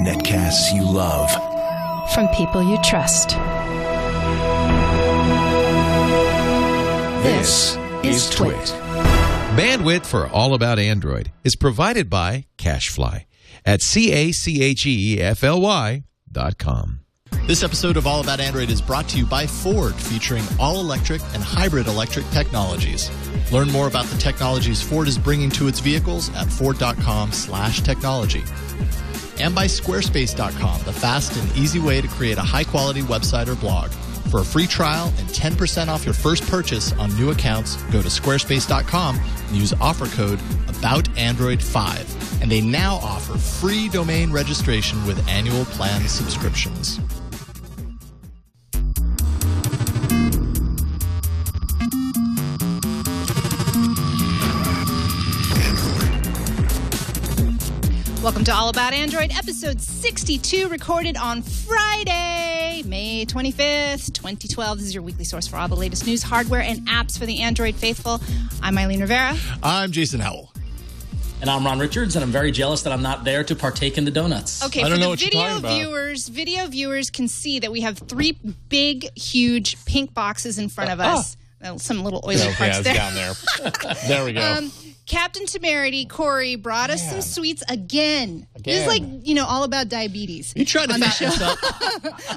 Netcasts you love. From people you trust. This is TWiT. Bandwidth for All About Android is provided by Cachefly at cachefly.com. This episode of All About Android is brought to you by Ford, featuring all-electric and hybrid electric technologies. Learn more about the technologies Ford is bringing to its vehicles at ford.com/technology. And by Squarespace.com, the fast and easy way to create a high-quality website or blog. For a free trial and 10% off your first purchase on new accounts, go to squarespace.com and use offer code AboutAndroid5. And they now offer free domain registration with annual plan subscriptions. Welcome to All About Android, episode 62, recorded on Friday, May 25th, 2012. This is your weekly source for all the latest news, hardware, and apps for the Android faithful. I'm Eileen Rivera. I'm Jason Howell. And I'm Ron Richards, and I'm very jealous that I'm not there to partake in the donuts. Okay, I don't for know the what you're talking about. video viewers can see that we have three big, huge pink boxes in front of us. Well, some little oily parts there. Down there. There we go. Captain Temerity, Corey, brought us some sweets again. This is like, all about diabetes. You tried to fatten us up.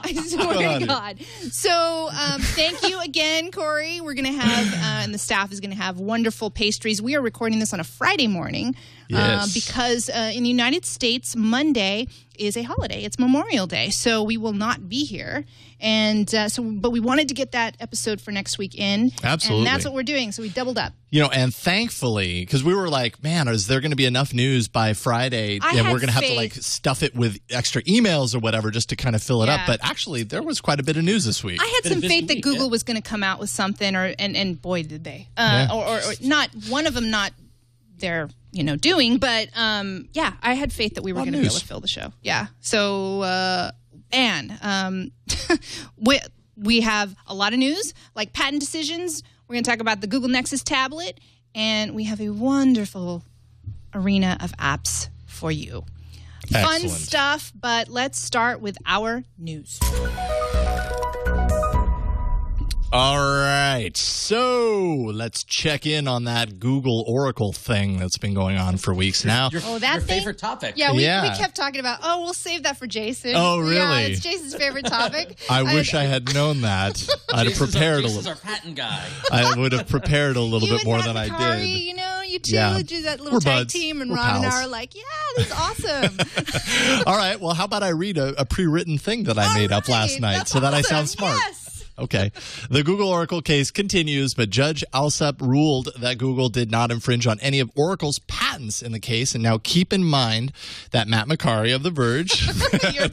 I swear to God. So thank you again, Corey. We're going to have, and the staff is going to have wonderful pastries. We are recording this on a Friday morning because in the United States, Monday is a holiday. It's Memorial Day, so we will not be here. And but we wanted to get that episode for next week in. Absolutely. And that's what we're doing, so we doubled up. And thankfully, because we were like, man, is there going to be enough news by Friday? And we're going to have to stuff it with extra emails or whatever just to kind of fill it up. But actually, there was quite a bit of news this week. I had some faith that Google was going to come out with something, and boy, did they. Or not, one of them not their doing, but I had faith that we were going to be able to fill the show. Yeah. So, we have a lot of news, like patent decisions. We're going to talk about the Google Nexus tablet, and we have a wonderful arena of apps for you. Excellent. Fun stuff, but let's start with our news. All right, so let's check in on that Google Oracle thing that's been going on for weeks now. Your favorite topic. Yeah, we kept talking about, we'll save that for Jason. Oh, really? Yeah, it's Jason's favorite topic. I wish I had known that. I'd have prepared a little. Jason's our patent guy. I would have prepared a little bit more than I did. You two do that little tag team, and Ron and I are like, this is awesome. All right, well, how about I read a pre-written thing that I made up last night so that I sound smart? Yes. Okay. The Google Oracle case continues, but Judge Alsup ruled that Google did not infringe on any of Oracle's patents in the case. And now keep in mind that Matt McCarry of The Verge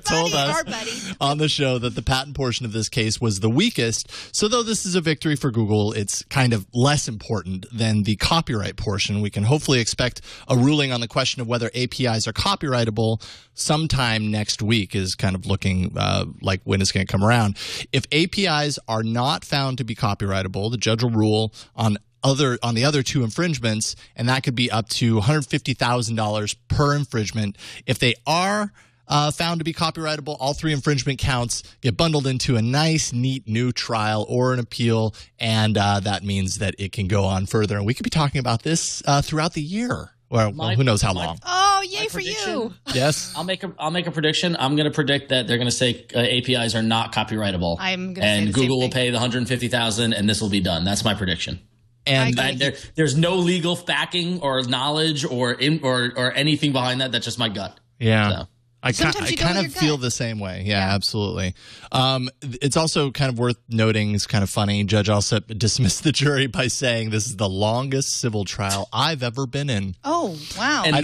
told us on the show that the patent portion of this case was the weakest. So though this is a victory for Google, it's kind of less important than the copyright portion. We can hopefully expect a ruling on the question of whether APIs are copyrightable sometime next week is kind of looking like when it's going to come around. If APIs are not found to be copyrightable, the judge will rule on the other two infringements, and that could be up to $150,000 per infringement. If they are found to be copyrightable, all three infringement counts get bundled into a nice, neat new trial or an appeal, and that means that it can go on further. And we could be talking about this throughout the year. Well, who knows how long. Oh, yay for you. Yes. I'll make a prediction. I'm going to predict that they're going to say APIs are not copyrightable. I'm going to say and the Google same will pay the $150,000 and this will be done. That's my prediction. And there's no legal backing or knowledge or anything behind that. That's just my gut. Yeah. So. I kind of feel the same way. Yeah, absolutely. It's also kind of worth noting, it's kind of funny, Judge Alsup dismissed the jury by saying this is the longest civil trial I've ever been in. Oh, wow. And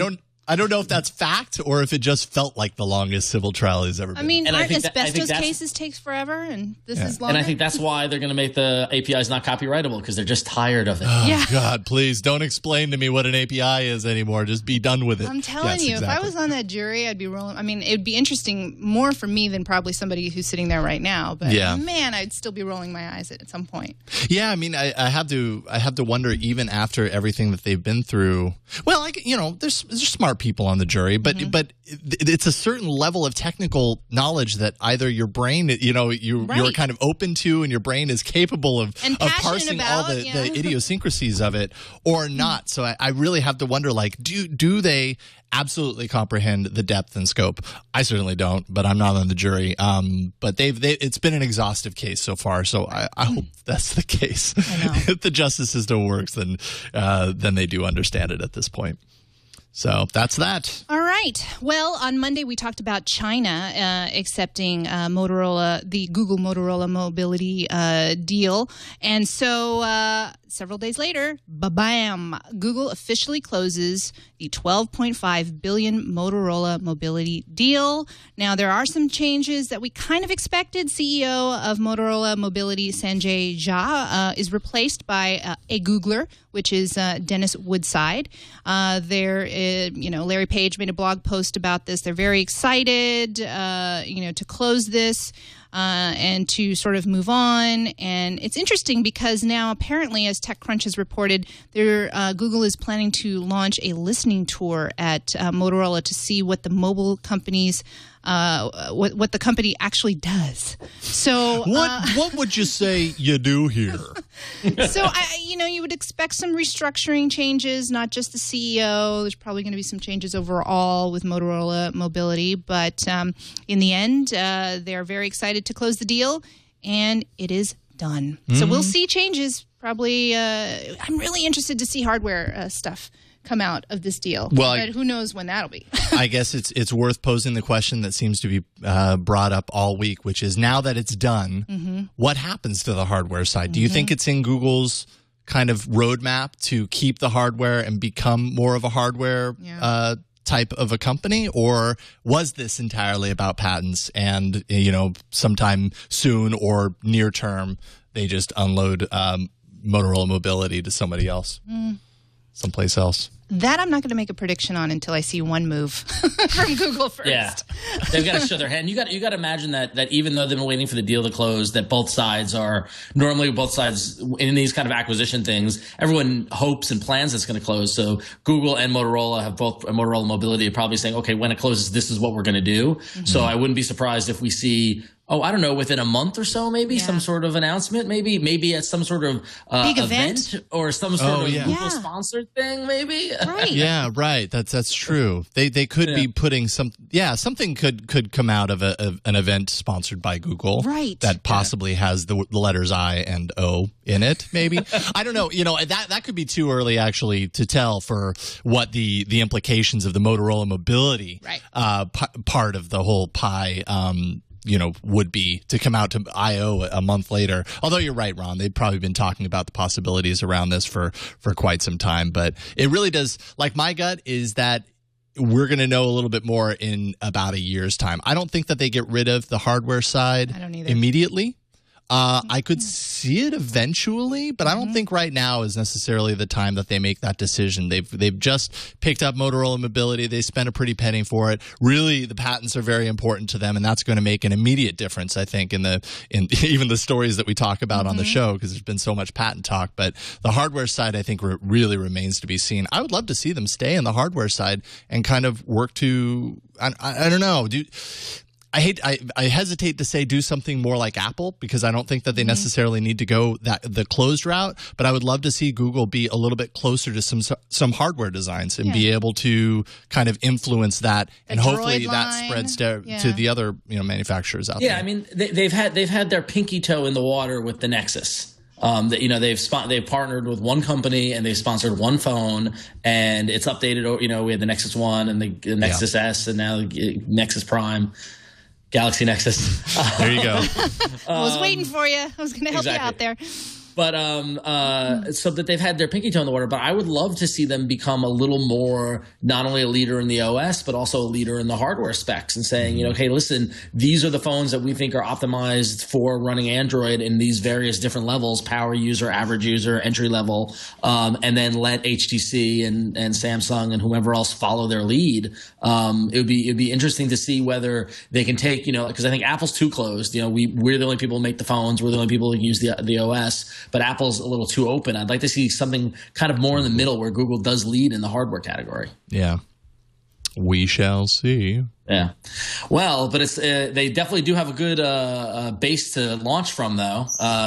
I don't know if that's fact or if it just felt like the longest civil trial he's ever been. I mean, and aren't asbestos cases takes forever, and this is longer? And I think that's why they're going to make the APIs not copyrightable, because they're just tired of it. Oh, God, please don't explain to me what an API is anymore. Just be done with it. I'm telling you, if I was on that jury, I'd be rolling. I mean, it would be interesting more for me than probably somebody who's sitting there right now. But man, I'd still be rolling my eyes at some point. Yeah, I mean, I have to wonder, even after everything that they've been through. Well, there's smart people on the jury, but it's a certain level of technical knowledge that either your brain, you're kind of open to, and your brain is capable of parsing all the idiosyncrasies of it or not. So I really have to wonder, like, do they absolutely comprehend the depth and scope? I certainly don't, but I'm not on the jury. But it's been an exhaustive case so far, so I hope that's the case. If the justice system works, then they do understand it at this point. So that's that. All right. Well, on Monday we talked about China accepting the Google Motorola mobility deal. And so several days later, ba-bam, Google officially closes the $12.5 billion Motorola mobility deal. Now, there are some changes that we kind of expected. CEO of Motorola Mobility, Sanjay Jha, is replaced by a Googler, which is Dennis Woodside. Larry Page made a blog post about this. They're very excited, to close this and to sort of move on. And it's interesting because now, apparently, as TechCrunch has reported, Google is planning to launch a listening tour at Motorola to see what the mobile companies what the company actually does. So what would you say you do here? So you would expect some restructuring changes, not just the CEO. There's probably going to be some changes overall with Motorola Mobility, but in the end, they're very excited to close the deal, and it is done. So we'll see changes. Probably, I'm really interested to see hardware stuff come out of this deal. Well, but who knows when that'll be. I guess it's worth posing the question that seems to be brought up all week, which is, now that it's done, what happens to the hardware side? Do you think it's in Google's kind of roadmap to keep the hardware and become more of a hardware type of a company, or was this entirely about patents and, sometime soon or near term they just unload Motorola Mobility to somebody else, someplace else? That I'm not going to make a prediction on until I see one move from Google first. Yeah, they've got to show their hand. You got to imagine that even though they've been waiting for the deal to close, that both sides in these kind of acquisition things, everyone hopes and plans it's going to close. So Google and Motorola have both Motorola Mobility are probably saying, okay, when it closes, this is what we're going to do. So I wouldn't be surprised if we see, I don't know, within a month or so, maybe some sort of announcement, maybe at some sort of big event or some sort of Google sponsored thing, maybe. Right. Yeah, right. That's true. They could be putting something could come out of an event sponsored by Google, right? That possibly has the letters I and O in it. Maybe I don't know. That could be too early actually to tell for what the implications of the Motorola Mobility part of the whole pie. Would be to come out to I/O a month later. Although you're right, Ron, they've probably been talking about the possibilities around this for quite some time. But it really does, like, my gut is that we're going to know a little bit more in about a year's time. I don't think that they get rid of the hardware side immediately. I could see it eventually, but I don't think right now is necessarily the time that they make that decision. They've just picked up Motorola Mobility. They spent a pretty penny for it. Really, the patents are very important to them, and that's going to make an immediate difference, I think, in even the stories that we talk about on the show, because there's been so much patent talk. But the hardware side, I think, really remains to be seen. I would love to see them stay on the hardware side and kind of work to, I don't know, I hesitate to say do something more like Apple, because I don't think that they necessarily need to go the closed route, but I would love to see Google be a little bit closer to some hardware designs and be able to kind of influence that, and hopefully that spreads to the other manufacturers out there. Yeah, I mean they've had their pinky toe in the water with the Nexus. They've partnered with one company and they've sponsored one phone, and it's updated. We had the Nexus 1 and the Nexus S, and now the Nexus Prime. Galaxy Nexus. There you go. I was waiting for you. I was going to help you out there. But so that they've had their pinky toe in the water. But I would love to see them become a little more, not only a leader in the OS, but also a leader in the hardware specs, and saying, hey, listen, these are the phones that we think are optimized for running Android in these various different levels: power user, average user, entry level, and then let HTC and Samsung and whoever else follow their lead. It'd be interesting to see whether they can take, because I think Apple's too closed. We're the only people who make the phones. We're the only people who use the OS. But Apple's a little too open. I'd like to see something kind of more in the middle where Google does lead in the hardware category. Yeah. We shall see. Yeah. Well, but it's they definitely do have a good base to launch from, though,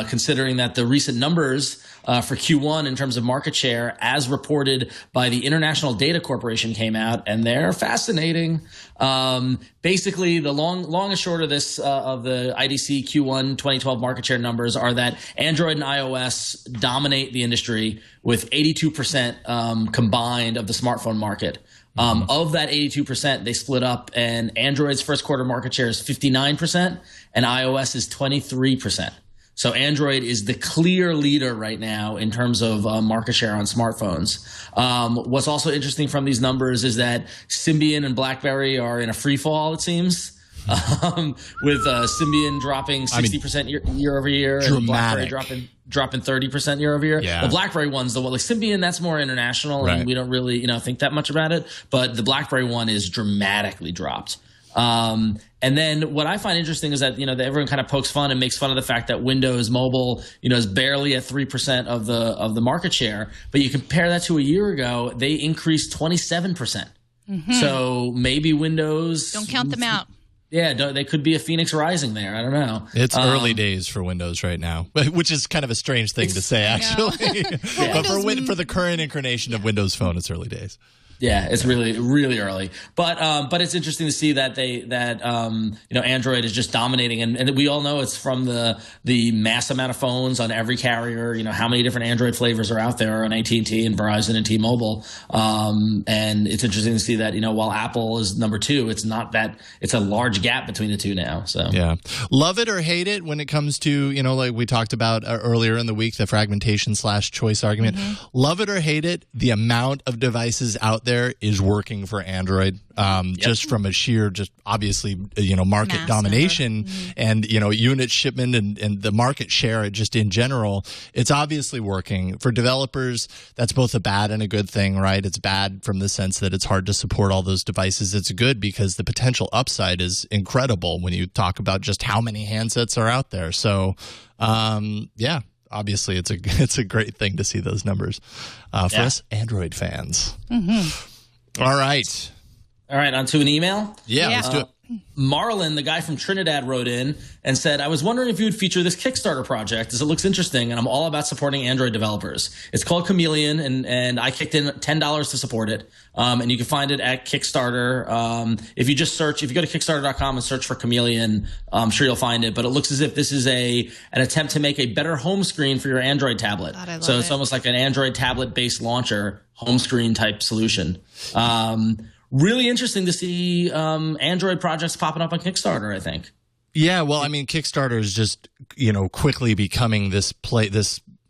considering that the recent numbers for Q1 in terms of market share, as reported by the International Data Corporation, came out, and they're fascinating. Basically, the long and short of this of the IDC Q1 2012 market share numbers are that Android and iOS dominate the industry with 82% combined of the smartphone market. Of that 82%, they split up, and Android's first quarter market share is 59%, and iOS is 23%. So Android is the clear leader right now in terms of market share on smartphones. What's also interesting from these numbers is that Symbian and BlackBerry are in a free fall, it seems. With Symbian dropping 60% year over year, and BlackBerry dropping 30% year over year. Yeah. The BlackBerry one's the one, like Symbian, that's more international, and we don't really think that much about it. But the BlackBerry one is dramatically dropped. And then what I find interesting is that that everyone kind of pokes fun and makes fun of the fact that Windows Mobile is barely at 3% of the market share. But you compare that to a year ago, they increased 27%. So maybe Windows don't count them out. Yeah, they could be a Phoenix Rising there. I don't know. It's early days for Windows right now, which is kind of a strange thing to say, actually. But for the current incarnation of Windows Phone, it's early days. Yeah, it's really, really early, but it's interesting to see that Android is just dominating, and we all know it's from the mass amount of phones on every carrier. How many different Android flavors are out there on AT&T and Verizon and T-Mobile, and it's interesting to see that while Apple is number 2, it's not that it's a large gap between the two now. So yeah, love it or hate it when it comes to like we talked about earlier in the week, the fragmentation / choice argument. Love it or hate it, the amount of devices out there is working for Android, just from a sheer, just obviously, market Mass domination and, unit shipment and the market share just in general. It's obviously working. For developers, that's both a bad and a good thing, right? It's bad from the sense that it's hard to support all those devices. It's good because the potential upside is incredible when you talk about just how many handsets are out there. So, yeah. Obviously, it's a great thing to see those numbers for us Android fans. All right. On to an email? Yeah, let's do it. Marlon, the guy from Trinidad, wrote in and said, I was wondering if you would feature this Kickstarter project as it looks interesting, and I'm all about supporting Android developers. It's called Chameleon, and I kicked in $10 to support it. And you can find it at Kickstarter. If you go to Kickstarter.com and search for Chameleon, I'm sure you'll find it. But it looks as if this is an attempt to make a better home screen for your Android tablet. So it's almost like an Android tablet-based launcher, home screen type solution. Really interesting to see Android projects popping up on Kickstarter, I think. Yeah, well, I mean, Kickstarter is just, quickly becoming this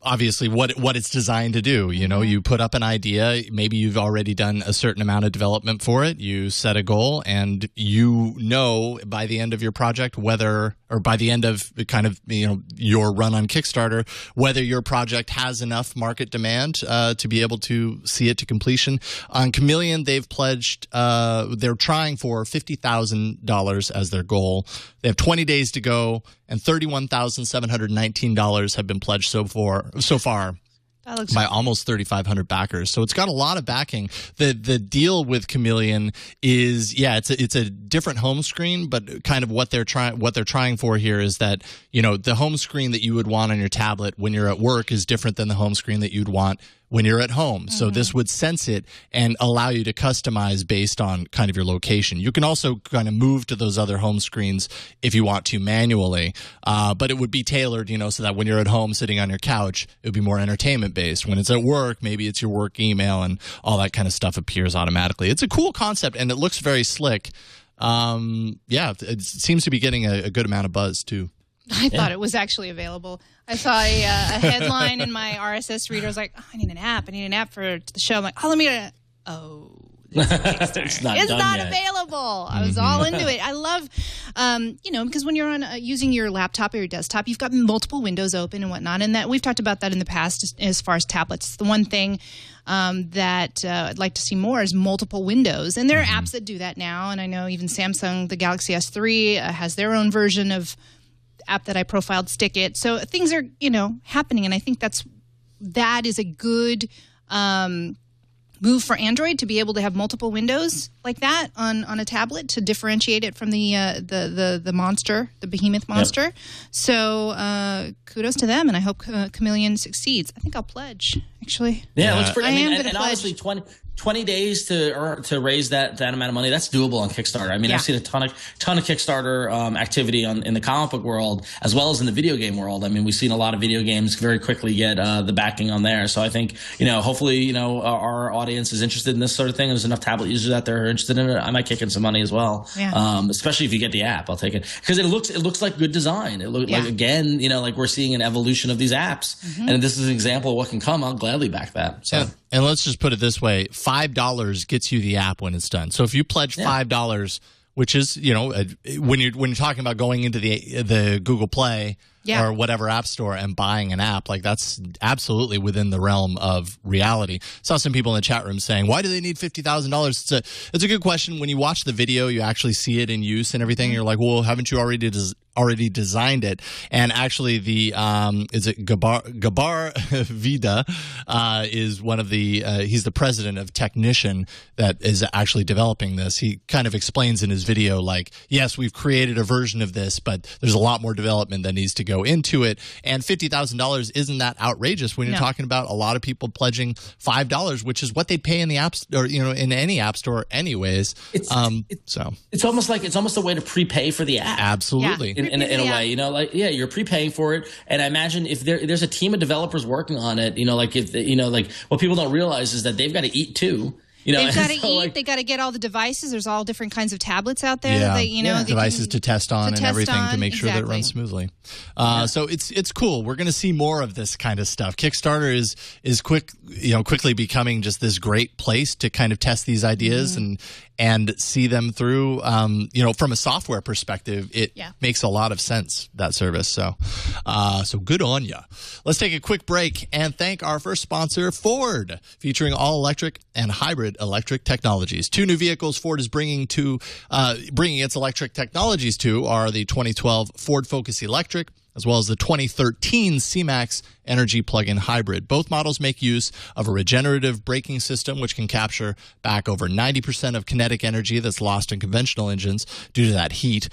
obviously what it's designed to do. You put up an idea, maybe you've already done a certain amount of development for it, you set a goal, and by the end of your project by the end of kind of your run on Kickstarter, whether your project has enough market demand to be able to see it to completion. On Chameleon, they've pledged they're trying for $50,000 as their goal. They have 20 days to go, and $31,719 have been pledged so far. By almost 3,500 backers. So it's got a lot of backing. The deal with Chameleon is, it's a different home screen, but kind of what they're trying for here is that, the home screen that you would want on your tablet when you're at work is different than the home screen that you'd want when you're at home. So this would sense it and allow you to customize based on kind of your location. You can also kind of move to those other home screens if you want to manually, but it would be tailored, so that when you're at home sitting on your couch, it would be more entertainment based. When it's at work, maybe it's your work email and all that kind of stuff appears automatically. It's a cool concept and it looks very slick. It seems to be getting a good amount of buzz too. I thought it was actually available. I saw a headline in my RSS reader. I was like, I need an app. I need an app for the show. I'm like, let me get it. This is Kickstarter. It's not available. I was all into it. I love, because when you're on using your laptop or your desktop, you've got multiple windows open and whatnot. And that we've talked about that in the past as far as tablets. The one thing that I'd like to see more is multiple windows. And there are apps that do that now. And I know even Samsung, the Galaxy S3 has their own version of app that I profiled, Stick It. So things are, happening. And I think that is a good move for Android to be able to have multiple windows like that on a tablet to differentiate it from the monster, the behemoth monster. Yep. So kudos to them, and I hope Chameleon succeeds. I think I'll pledge, actually. Yeah, it looks pretty. I am and honestly, 20 days to raise that amount of money, that's doable on Kickstarter. I mean, I've seen a ton of Kickstarter activity in the comic book world as well as in the video game world. I mean, we've seen a lot of video games very quickly get the backing on there. So I think, hopefully, our audience is interested in this sort of thing. There's enough tablet users out there who are interested in it. I might kick in some money as well. Yeah. Especially if you get the app, I'll take it because it looks like good design. It looks like, again, like we're seeing an evolution of these apps, and this is an example of what can come. I'll gladly back that. So. And let's just put it this way: $5 gets you the app when it's done. So if you pledge $5, which is when you're talking about going into the Google Play or whatever app store and buying an app, like that's absolutely within the realm of reality. Saw some people in the chat room saying, "Why do they need $50,000?" It's a good question. When you watch the video, you actually see it in use and everything. You're like, well, haven't you already designed it? And actually, the is it Gabar Vida is one of the he's the president of Technician that is actually developing this. He kind of explains in his video, like, yes, we've created a version of this, but there's a lot more development that needs to go into it. And $50,000 isn't that outrageous when you're talking about a lot of people pledging $5, which is what they'd pay in the app store, in any app store, anyways. It's almost a way to prepay for the app. Absolutely. In a way, you're prepaying for it, and I imagine if there's a team of developers working on it, what people don't realize is that they've got to eat too. They've got to eat. They got to get all the devices. There's all different kinds of tablets out there. That devices to test on and everything to make sure that it runs smoothly. So it's cool. We're going to see more of this kind of stuff. Kickstarter is quickly becoming just this great place to kind of test these ideas and see them through. From a software perspective, it makes a lot of sense, that service. So good on ya. Let's take a quick break and thank our first sponsor, Ford, featuring all electric and hybrid electric technologies. Two new vehicles Ford is bringing its electric technologies to are the 2012 Ford Focus Electric, as well as the 2013 C-Max Energy Plug-in Hybrid. Both models make use of a regenerative braking system, which can capture back over 90% of kinetic energy that's lost in conventional engines due to that heat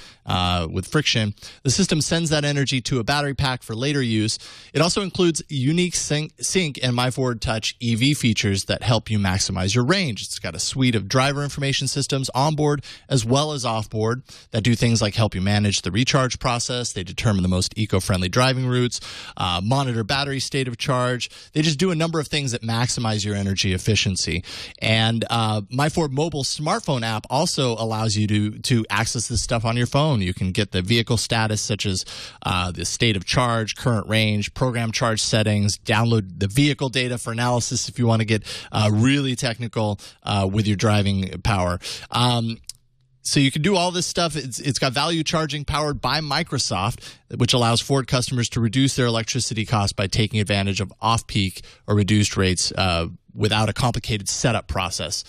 with friction. The system sends that energy to a battery pack for later use. It also includes unique sync and My Ford Touch EV features that help you maximize your range. It's got a suite of driver information systems onboard as well as offboard that do things like help you manage the recharge process. They determine the most eco-friendly driving routes, monitor battery state of charge. They just do a number of things that maximize your energy efficiency. And My Ford mobile smartphone app also allows you to access this stuff on your phone. You can get the vehicle status, such as the state of charge, current range, program charge settings, download the vehicle data for analysis if you want to get really technical with your driving power. So you can do all this stuff. It's got value charging powered by Microsoft, which allows Ford customers to reduce their electricity costs by taking advantage of off-peak or reduced rates without a complicated setup process.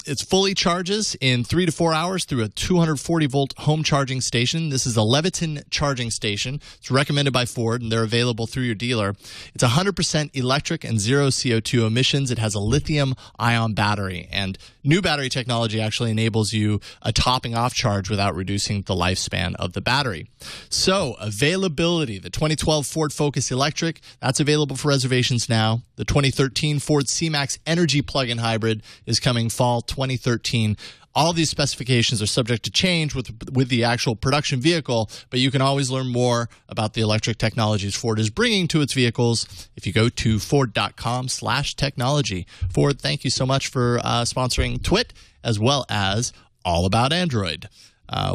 It fully charges in 3 to 4 hours through a 240-volt home charging station. This is a Leviton charging station. It's recommended by Ford, and they're available through your dealer. It's 100% electric and zero CO2 emissions. It has a lithium-ion battery, and new battery technology actually enables you a topping-off charge without reducing the lifespan of the battery. So, availability. The 2012 Ford Focus Electric, that's available for reservations now. The 2013 Ford C-Max Energy Plug-in Hybrid is coming fall 2013. All these specifications are subject to change with the actual production vehicle, but you can always learn more about the electric technologies Ford is bringing to its vehicles if you go to Ford.com/technology. Ford, thank you so much for sponsoring TWiT as well as All About Android.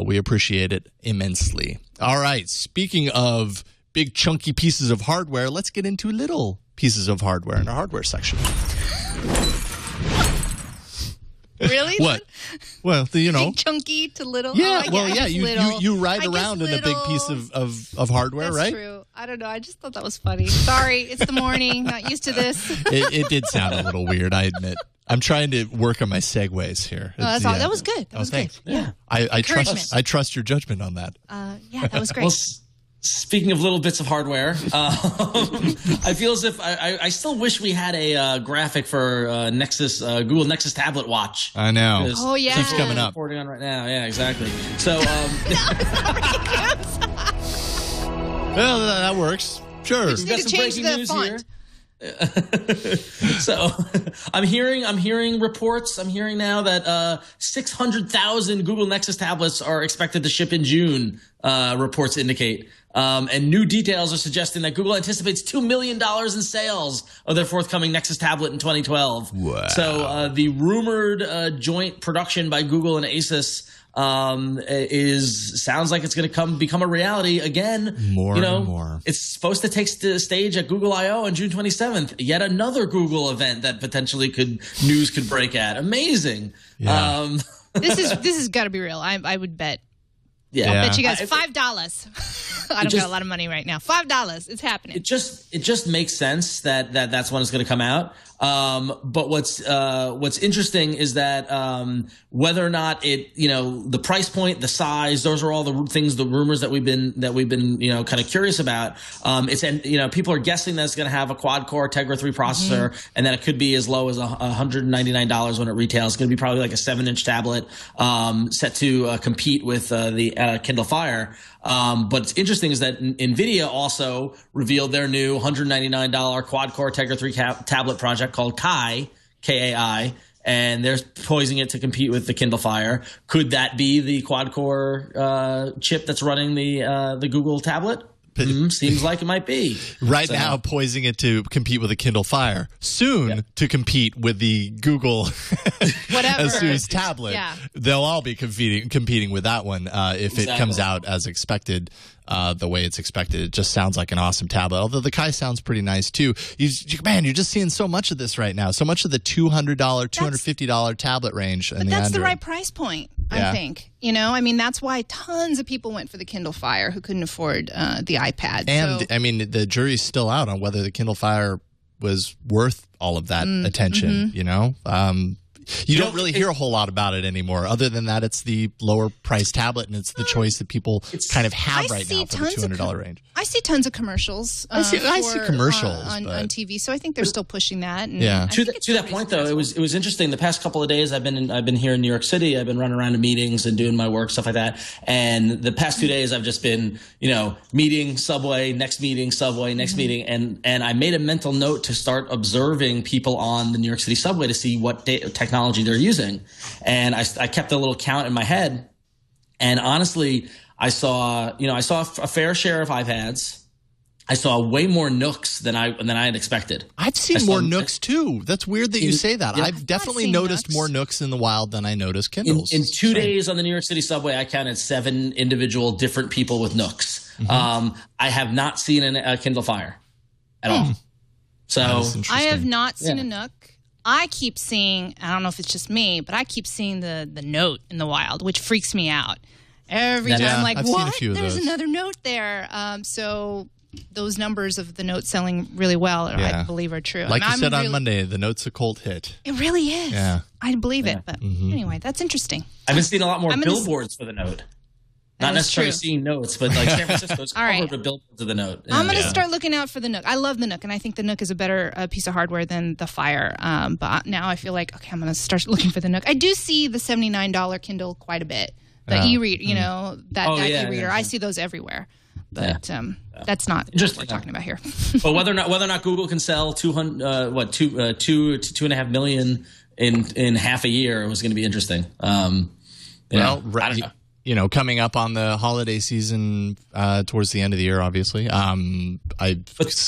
We appreciate it immensely. All right, speaking of big chunky pieces of hardware, let's get into little pieces of hardware in our hardware section. Really? What? Well, big chunky to little. Yeah. You ride around in a big piece of hardware, right? That's true. I don't know. I just thought that was funny. Sorry, it's the morning. Not used to this. It did sound a little weird, I admit. I'm trying to work on my segues here. That was good. That was good. Yeah. I trust your judgment on that. Yeah, that was great. Speaking of little bits of hardware, I feel as if I still wish we had a graphic for Nexus, Google Nexus tablet watch. I know. Oh, yeah. Keeps coming up. Reporting on right now. Yeah, exactly. So, well, that works. Sure. We just need to change the font. So I'm hearing reports. I'm hearing now that 600,000 Google Nexus tablets are expected to ship in June. Reports indicate. And new details are suggesting that Google anticipates $2 million in sales of their forthcoming Nexus tablet in 2012. Wow. So the rumored joint production by Google and Asus sounds like it's going to become a reality again. More and more. It's supposed to take the stage at Google I/O on June 27th. Yet another Google event that potentially could break at. Amazing. Yeah. This has got to be real. I would bet. Yeah. I'll bet you guys $5. I don't got a lot of money right now. $5. It's happening. It just makes sense that's when it's going to come out. But what's interesting is that whether or not the price point, the size, those are all the things, the rumors that we've been kind of curious about. People are guessing that it's going to have a quad core Tegra 3 processor, and that it could be as low as $199 when it retails. It's going to be probably like a 7-inch tablet set to compete with the Kindle Fire. But it's interesting is that NVIDIA also revealed their new $199 quad-core Tegra 3 tablet project called Kai, K-A-I, and they're poising it to compete with the Kindle Fire. Could that be the quad-core chip that's running the Google tablet? Seems like it might be. Now, poising it to compete with the Kindle Fire. Soon to compete with the Google Asus tablet. Yeah. They'll all be competing with that one if it comes out as expected. The way it's expected. It just sounds like an awesome tablet. Although the Kai sounds pretty nice too. You're just seeing so much of this right now. So much of the $200, $250 tablet range. But that's the right price point, I think. That's why tons of people went for the Kindle Fire who couldn't afford the iPad. And the jury's still out on whether the Kindle Fire was worth all of that attention. You don't really hear a whole lot about it anymore. Other than that, it's the lower price tablet, and it's the choice that people kind of have right now for the $200 range. I see tons of commercials. I see commercials on TV, so I think they're still pushing that. And To that point, though, it was interesting. The past couple of days, I've been here in New York City. I've been running around to meetings and doing my work, stuff like that. And the past 2 days, I've just been meeting, subway, next meeting, subway, next meeting, and I made a mental note to start observing people on the New York City subway to see what technology they're using. And I kept a little count in my head. And honestly, I saw a fair share of iPads. I saw way more Nooks than I had expected. I've seen more Nooks too. That's weird that you say that. Yeah. I've definitely noticed more Nooks in the wild than I noticed Kindles. In 2 days on the New York City subway, I counted 7 individual different people with Nooks. I have not seen a Kindle Fire at all. So I have not seen a Nook. I keep seeing, I don't know if it's just me, but I keep seeing the Note in the wild, which freaks me out. Every time I'm like, what? There's another Note there. So those numbers of the Note selling really well, I believe, are true. Like you said on Monday, the Note's a cult hit. It really is. Yeah. I believe it. But anyway, that's interesting. I've been seeing a lot more billboards for the Note. Not necessarily seeing Notes, but like San Francisco's covered with billboards of the Note. I'm going to start looking out for the Nook. I love the Nook, and I think the Nook is a better piece of hardware than the Fire. But now I feel like, okay, I'm going to start looking for the Nook. I do see the $79 Kindle quite a bit. The e-reader, that e-reader. I see those everywhere. But that's not what we're talking about here. But whether or not Google can sell 2 to 2.5 million in half a year was going to be interesting. I don't know. Coming up on the holiday season towards the end of the year, obviously, I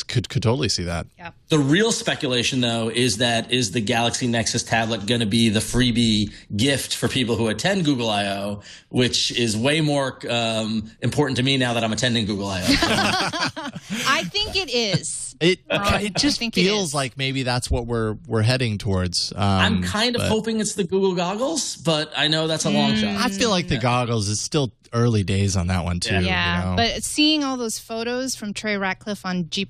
could totally see that. Yeah. The real speculation, though, is the Galaxy Nexus tablet going to be the freebie gift for people who attend Google I/O, which is way more important to me now that I'm attending Google I/O. I think it is. It just feels like maybe that's what we're heading towards. I'm kind of hoping it's the Google goggles, but I know that's a long shot. I feel like the goggles is still early days on that one too. Yeah, but seeing all those photos from Trey Ratcliffe on G+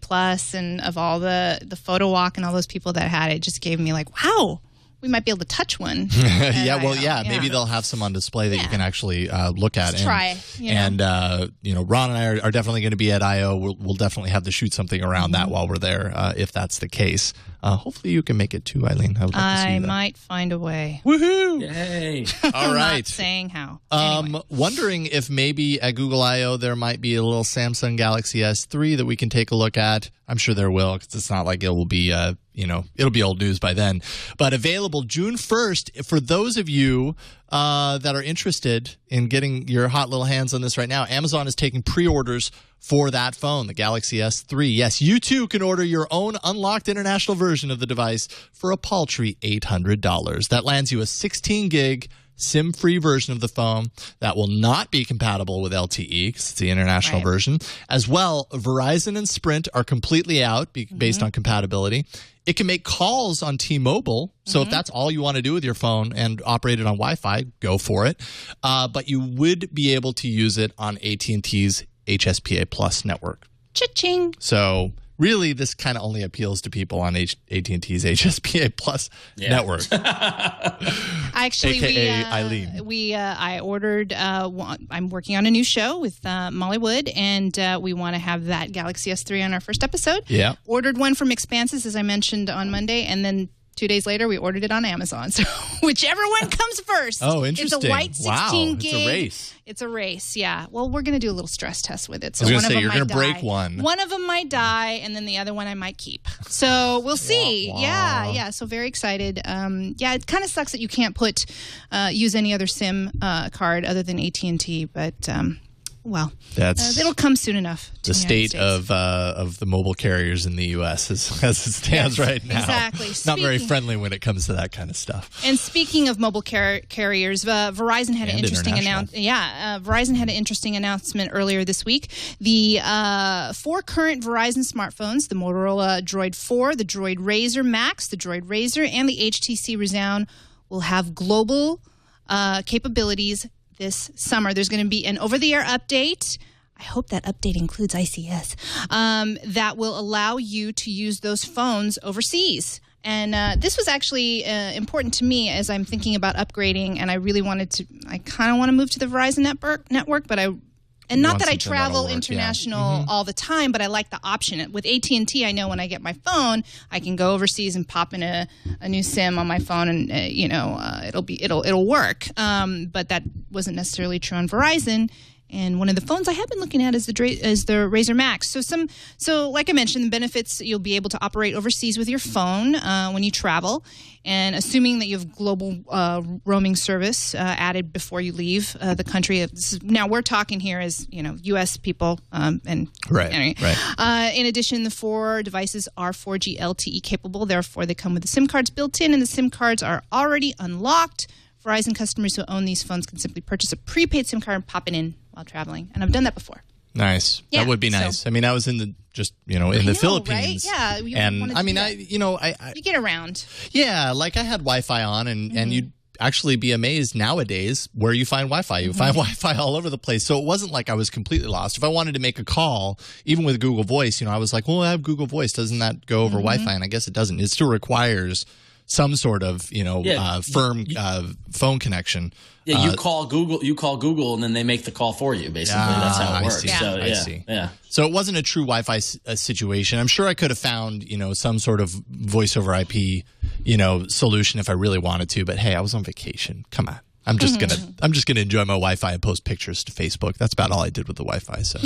and of all the photo walk and all those people that had it just gave me like, wow, we might be able to touch one. Maybe they'll have some on display that you can actually look at. Let's try. And Ron and I are definitely going to be at I.O. We'll definitely have to shoot something around that while we're there, if that's the case. Hopefully you can make it too, Eileen. I would love to see you there. Might find a way. Woohoo! Yay! All right. Not saying how. Anyway. Wondering if maybe at Google I.O. there might be a little Samsung Galaxy S3 that we can take a look at. I'm sure there will, because it's not like it will be, it'll be old news by then. But available June 1st for those of you that are interested in getting your hot little hands on this right now. Amazon is taking pre-orders for that phone, the Galaxy S3. Yes, you too can order your own unlocked international version of the device for a paltry $800. That lands you a 16-gig SIM-free version of the phone that will not be compatible with LTE because it's the international version. As well, Verizon and Sprint are completely out based on compatibility. It can make calls on T-Mobile, so if that's all you want to do with your phone and operate it on Wi-Fi, go for it. But you would be able to use it on AT&T's HSPA Plus network. Cha-ching. So really, this kind of only appeals to people on AT&T's HSPA Plus network. Actually, AKA Eileen. I ordered. I'm working on a new show with Molly Wood, and we want to have that Galaxy S3 on our first episode. Yeah. Ordered one from Expanses, as I mentioned on Monday, and then 2 days later, we ordered it on Amazon. So whichever one comes first. Oh, interesting. It's a white 16 gig. It's a race. It's a race, yeah. Well, we're going to do a little stress test with it. So I was going to say, you're going to break one. One of them might die, and then the other one I might keep. So we'll see. Wah. Yeah. So very excited. It kind of sucks that you can't use any other SIM card other than AT&T, but that's it'll come soon enough. The state of the mobile carriers in the U.S. as it stands right now. Exactly. Not very friendly when it comes to that kind of stuff. And speaking of mobile carriers, Verizon had an interesting announcement. Verizon had an interesting announcement earlier this week. The 4 current Verizon smartphones, the Motorola Droid 4, the Droid Razr Max, the Droid Razr, and the HTC Resound, will have global capabilities this summer. There's going to be an over-the-air update. I hope that update includes ICS, that will allow you to use those phones overseas. And this was actually important to me as I'm thinking about upgrading, and I kind of want to move to the Verizon network, but not that I travel international all the time, but I like the option. With AT&T, I know when I get my phone, I can go overseas and pop in a new SIM on my phone, and it'll work. But that wasn't necessarily true on Verizon. And one of the phones I have been looking at is the Razr Max. So like I mentioned, the benefits, you'll be able to operate overseas with your phone when you travel, and assuming that you have global roaming service added before you leave the country. Now we're talking here as U.S. people, and right. In addition, the 4 devices are 4G LTE capable. Therefore, they come with the SIM cards built in, and the SIM cards are already unlocked. Verizon customers who own these phones can simply purchase a prepaid SIM card and pop it in while traveling. And I've done that before. Nice. Yeah, that would be nice. I mean, I was in the Philippines. Right? Yeah. And I mean, you get around. Yeah. Like I had Wi-Fi on, and you'd actually be amazed nowadays where you find Wi-Fi. You find Wi-Fi all over the place. So it wasn't like I was completely lost. If I wanted to make a call, even with Google Voice, I was like, well, I have Google Voice. Doesn't that go over Wi-Fi? And I guess it doesn't. It still requires some sort of firm phone connection. Yeah, you call Google, and then they make the call for you. Basically, that's how it works. I see. So it wasn't a true Wi-Fi situation. I'm sure I could have found some sort of voice over IP solution if I really wanted to. But hey, I was on vacation. Come on. I'm just gonna enjoy my Wi-Fi and post pictures to Facebook. That's about all I did with the Wi-Fi. So,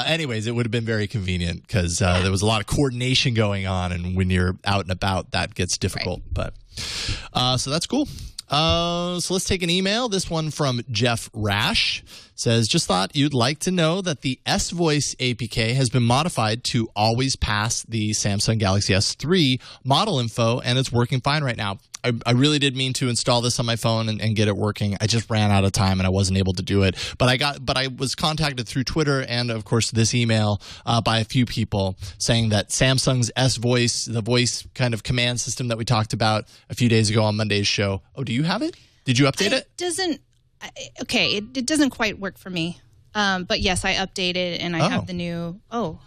anyways, it would have been very convenient because there was a lot of coordination going on, and when you're out and about, that gets difficult. Right. But so that's cool. So let's take an email. This one from Jeff Rash says, just thought you'd like to know that the S-Voice APK has been modified to always pass the Samsung Galaxy S3 model info, and it's working fine right now. I really did mean to install this on my phone and get it working. I just ran out of time and I wasn't able to do it. But I was contacted through Twitter and, of course, this email by a few people saying that Samsung's S-Voice, the voice kind of command system that we talked about a few days ago on Monday's show. Oh, do you have it? Did you update it? It doesn't quite work for me. But yes, I updated and I have the new. Oh.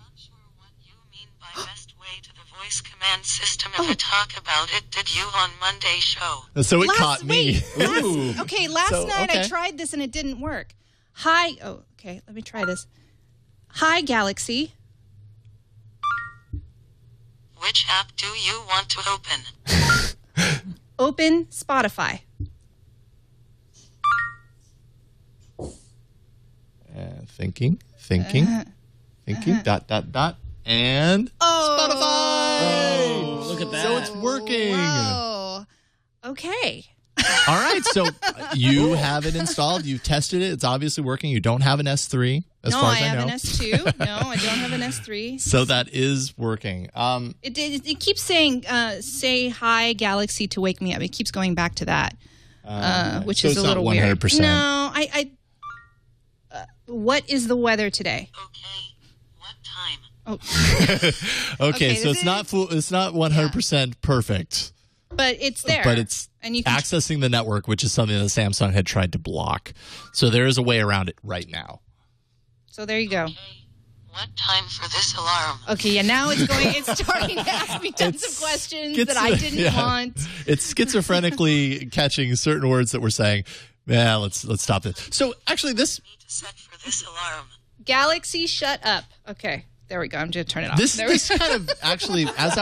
voice command system ever talk about it, did you, on Monday show? So it caught me. Last night I tried this and it didn't work. Okay, let me try this. Hi, Galaxy. Which app do you want to open? Open Spotify. Thinking. And Spotify. Look at that. So it's working. Whoa. Okay. All right. So you have it installed. You've tested it. It's obviously working. You don't have an S3, as far as I know. No, I have an S2. No, I don't have an S3. So that is working. It keeps saying, say hi, Galaxy, to wake me up. It keeps going back to that, which is a little weird. 100%. No, what is the weather today? Okay. What time? Okay, so it's not 100% perfect. But it's there. But it's and you can accessing the network, which is something that Samsung had tried to block. So there is a way around it right now. So there you go. Okay. What time for this alarm? Okay, yeah, now it's starting to ask me tons of questions that I didn't want. It's schizophrenically catching certain words that we're saying. Yeah, let's stop this. So actually this... Need to set for this alarm. Galaxy, shut up. Okay. There we go. I'm going to turn it off. This kind of actually, as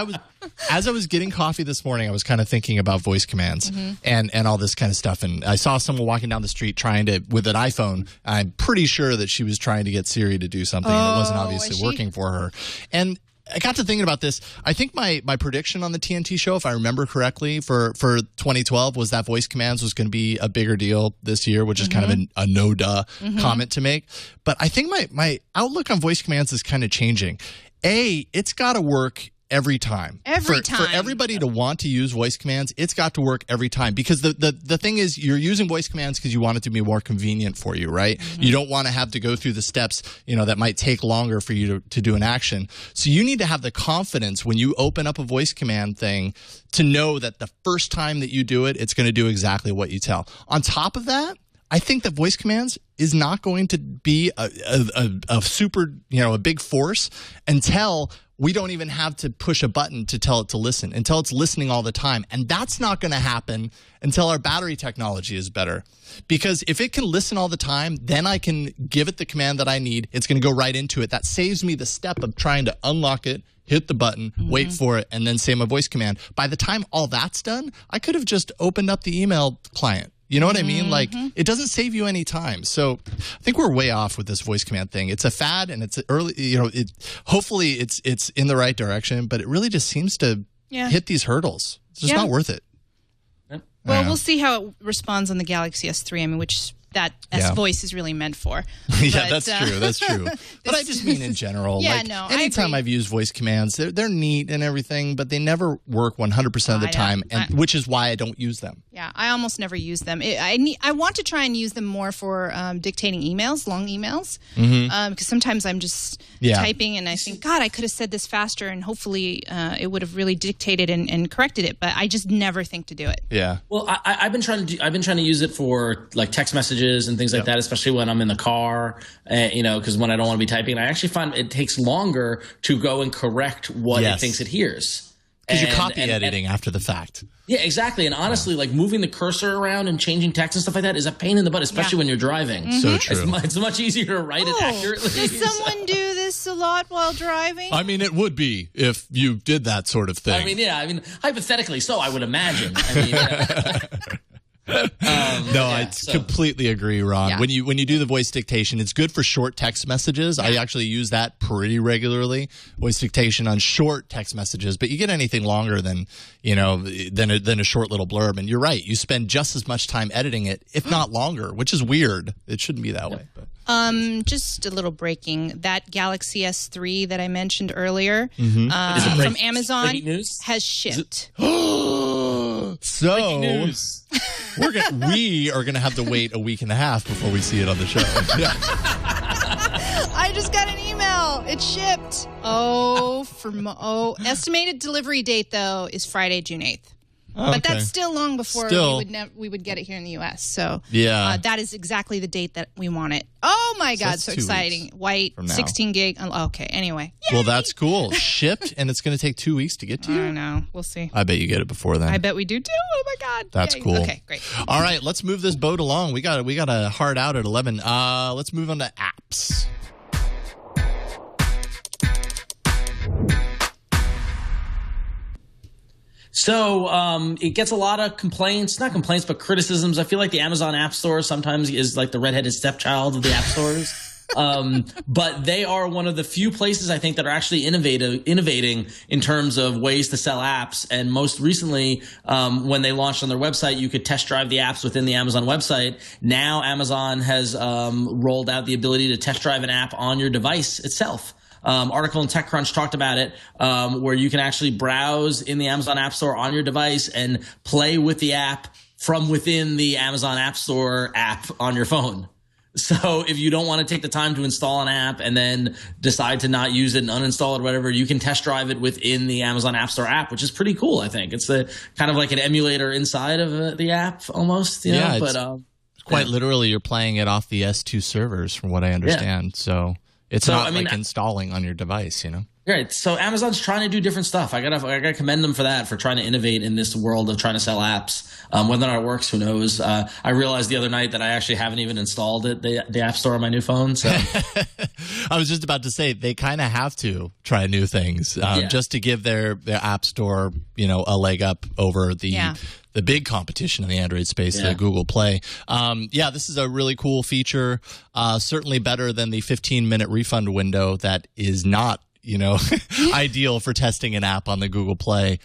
I was getting coffee this morning, I was kind of thinking about voice commands and all this kind of stuff. And I saw someone walking down the street with an iPhone. I'm pretty sure that she was trying to get Siri to do something, and it wasn't obviously working for her. And I got to thinking about this. I think my prediction on the TNT show, if I remember correctly, for 2012 was that voice commands was going to be a bigger deal this year, which is kind of a no-duh comment to make. But I think my outlook on voice commands is kind of changing. It's got to work every time. For everybody to want to use voice commands, it's got to work every time. Because the thing is, you're using voice commands because you want it to be more convenient for you, right? You don't want to have to go through the steps, that might take longer for you to do an action. So you need to have the confidence when you open up a voice command thing to know that the first time that you do it, it's going to do exactly what you tell. On top of that, I think that voice commands is not going to be a super, a big force until we don't even have to push a button to tell it to listen, until it's listening all the time. And that's not going to happen until our battery technology is better. Because if it can listen all the time, then I can give it the command that I need. It's going to go right into it. That saves me the step of trying to unlock it, hit the button, wait for it, and then say my voice command. By the time all that's done, I could have just opened up the email client. You know what I mean? Like, it doesn't save you any time. So I think we're way off with this voice command thing. It's a fad, and it's early, hopefully it's in the right direction, but it really just seems to hit these hurdles. It's just not worth it. Well, we'll see how it responds on the Galaxy S3, which that voice is really meant for. Yeah, that's true. That's true. But I just mean in general. Anytime I've used voice commands, they're neat and everything, but they never work 100% of the time, which is why I don't use them. Yeah, I almost never use them. I want to try and use them more for dictating emails, long emails, because sometimes I'm just typing and I think, God, I could have said this faster, and hopefully it would have really dictated and corrected it. But I just never think to do it. Yeah. Well, I've been trying to use it for like text messages and things like that, especially when I'm in the car, because when I don't want to be typing, I actually find it takes longer to go and correct what it thinks it hears. Because you're copy editing after the fact. Yeah, exactly. And honestly, like moving the cursor around and changing text and stuff like that is a pain in the butt, especially when you're driving. So true. It's much easier to write it accurately. Does someone do this a lot while driving? I mean, it would be if you did that sort of thing. Hypothetically, so I would imagine. I completely agree, Ron. Yeah. When you do the voice dictation, it's good for short text messages. I actually use that pretty regularly, voice dictation on short text messages. But you get anything longer than a short little blurb. And you're right, you spend just as much time editing it, if not longer, which is weird. It shouldn't be that way. But. Just a little breaking. That Galaxy S3 that I mentioned earlier from Amazon has shipped. So breaking news. we are going to have to wait a week and a half before we see it on the show. I just got an email. It shipped. Estimated delivery date, though, is Friday, June 8th. But that's still long before we would get it here in the U.S. So that is exactly the date that we want it. Oh, my God. So exciting. White, 16 gig. Okay, anyway. Yay! Well, that's cool. Shipped, and it's going to take 2 weeks to get to you? I know. We'll see. I bet you get it before then. I bet we do, too. Oh, my God. That's cool. Okay, great. All right, let's move this boat along. We got a hard out at 11. Let's move on to apps. So it gets a lot of complaints, not complaints, but criticisms. I feel like the Amazon App Store sometimes is like the redheaded stepchild of the app stores. But they are one of the few places I think that are actually innovating in terms of ways to sell apps. And most recently, when they launched on their website, you could test drive the apps within the Amazon website. Now Amazon has rolled out the ability to test drive an app on your device itself. Article in TechCrunch talked about it, where you can actually browse in the Amazon App Store on your device and play with the app from within the Amazon App Store app on your phone. So if you don't want to take the time to install an app and then decide to not use it and uninstall it or whatever, you can test drive it within the Amazon App Store app, which is pretty cool, I think. It's kind of like an emulator inside of the app almost. You know? But quite literally you're playing it off the S2 servers from what I understand. Yeah. So it's not like installing on your device, you know? Right. So Amazon's trying to do different stuff. I gotta commend them for that, for trying to innovate in this world of trying to sell apps. Whether or not it works, who knows? I realized the other night that I actually haven't even installed the App Store on my new phone. So I was just about to say they kind of have to try new things just to give their App Store, you know, a leg up over the big competition in the Android space, the Google Play. This is a really cool feature. Certainly better than the 15-minute refund window that is not, you know, ideal for testing an app on the Google Play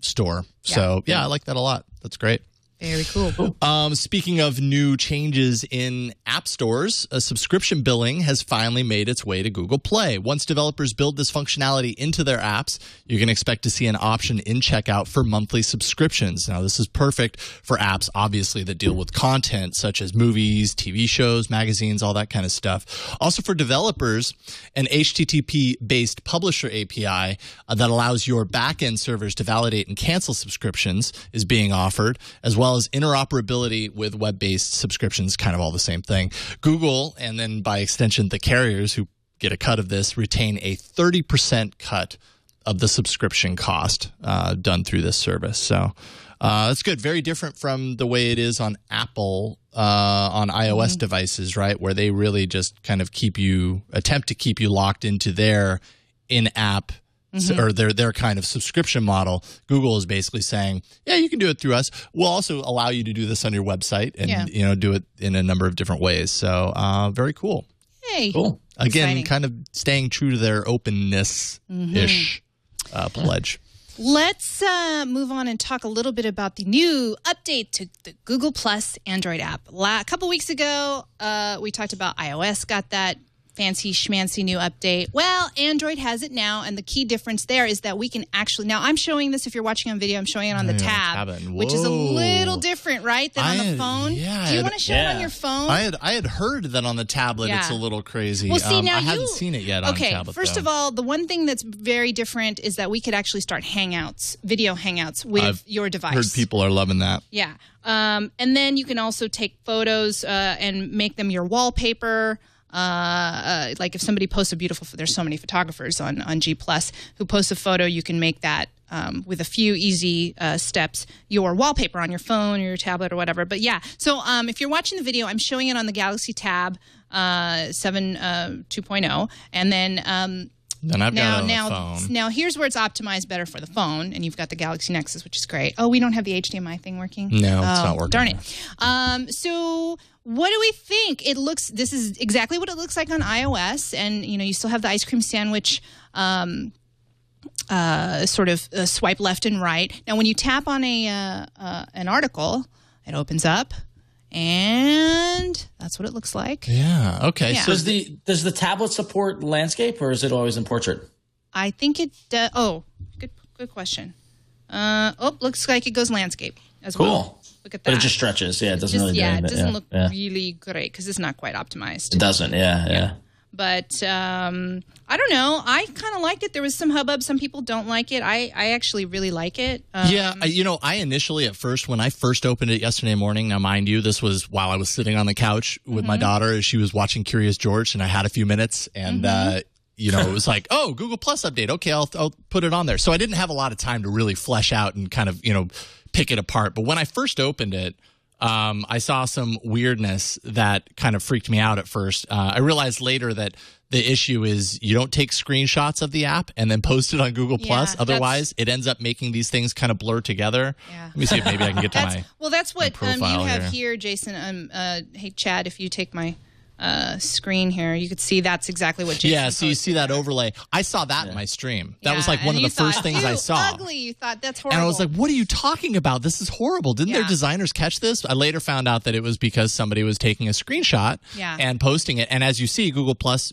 store. So, I like that a lot. That's great. Very cool. Speaking of new changes in app stores, subscription billing has finally made its way to Google Play. Once developers build this functionality into their apps, you can expect to see an option in checkout for monthly subscriptions. Now, this is perfect for apps, obviously, that deal with content such as movies, TV shows, magazines, all that kind of stuff. Also for developers, an HTTP-based publisher API that allows your backend servers to validate and cancel subscriptions is being offered, as well as interoperability with web-based subscriptions, kind of all the same thing. Google, and then by extension the carriers who get a cut of this, retain a 30% cut of the subscription cost done through this service. So that's good. Very different from the way it is on Apple on iOS devices, right, where they really just kind of attempt to keep you locked into their in-app or their kind of subscription model. Google is basically saying, yeah, you can do it through us. We'll also allow you to do this on your website and you know, do it in a number of different ways. So very cool. Hey, cool. Again, exciting. Kind of staying true to their openness-ish pledge. Let's move on and talk a little bit about the new update to the Google Plus Android app. A couple weeks ago, we talked about iOS got that fancy schmancy new update. Well, Android has it now, and the key difference there is that we can actually, now I'm showing this, if you're watching on video, I'm showing it on the tab, which is a little different, right, than on the phone. Yeah, do you want to show it on your phone? I had heard that on the tablet it's a little crazy. Well, see, now I haven't seen it yet on the tablet. First of all, the one thing that's very different is that we could actually start hangouts, video hangouts with your device. I've heard people are loving that. Yeah. And then you can also take photos and make them your wallpaper. Like if somebody posts a beautiful, there's so many photographers on G Plus who post a photo, you can make that with a few easy steps your wallpaper on your phone or your tablet or whatever. But yeah, so if you're watching the video, I'm showing it on the Galaxy Tab 7 2.0, and then I've got it on the phone. Now here's where it's optimized better for the phone, and you've got the Galaxy Nexus, which is great. Oh, we don't have the HDMI thing working? No, it's not working. Darn it. So what do we think? This is exactly what it looks like on iOS, and you still have the ice cream sandwich sort of swipe left and right. Now when you tap on an article, it opens up. And that's what it looks like. Yeah. Okay. Yeah. So does the tablet support landscape, or is it always in portrait? I think it. Good question. Looks like it goes landscape as well. Look at that. But it just stretches. Yeah, it doesn't really. It doesn't look really great because it's not quite optimized. It doesn't. Yeah. But I don't know. I kind of liked it. There was some hubbub. Some people don't like it. I actually really like it. I initially at first, when I first opened it yesterday morning, now mind you, this was while I was sitting on the couch with my daughter as she was watching Curious George, and I had a few minutes, and it was like, oh, Google Plus update. Okay, I'll put it on there. So I didn't have a lot of time to really flesh out and kind of, pick it apart. But when I first opened it, I saw some weirdness that kind of freaked me out at first. I realized later that the issue is you don't take screenshots of the app and then post it on Google Plus. Otherwise, it ends up making these things kind of blur together. Yeah. Let me see if maybe I can get to my Well, that's what you have here. here, Jason. Hey, Chad, if you take my screen here, you could see that's exactly what Jason Yeah, so you see that there. overlay. I saw that in my stream. That was like one of the first things I saw. Ugly. You thought that's horrible. And I was like, what are you talking about? This is horrible. Didn't their designers catch this? I later found out that it was because somebody was taking a screenshot and posting it. And as you see, Google Plus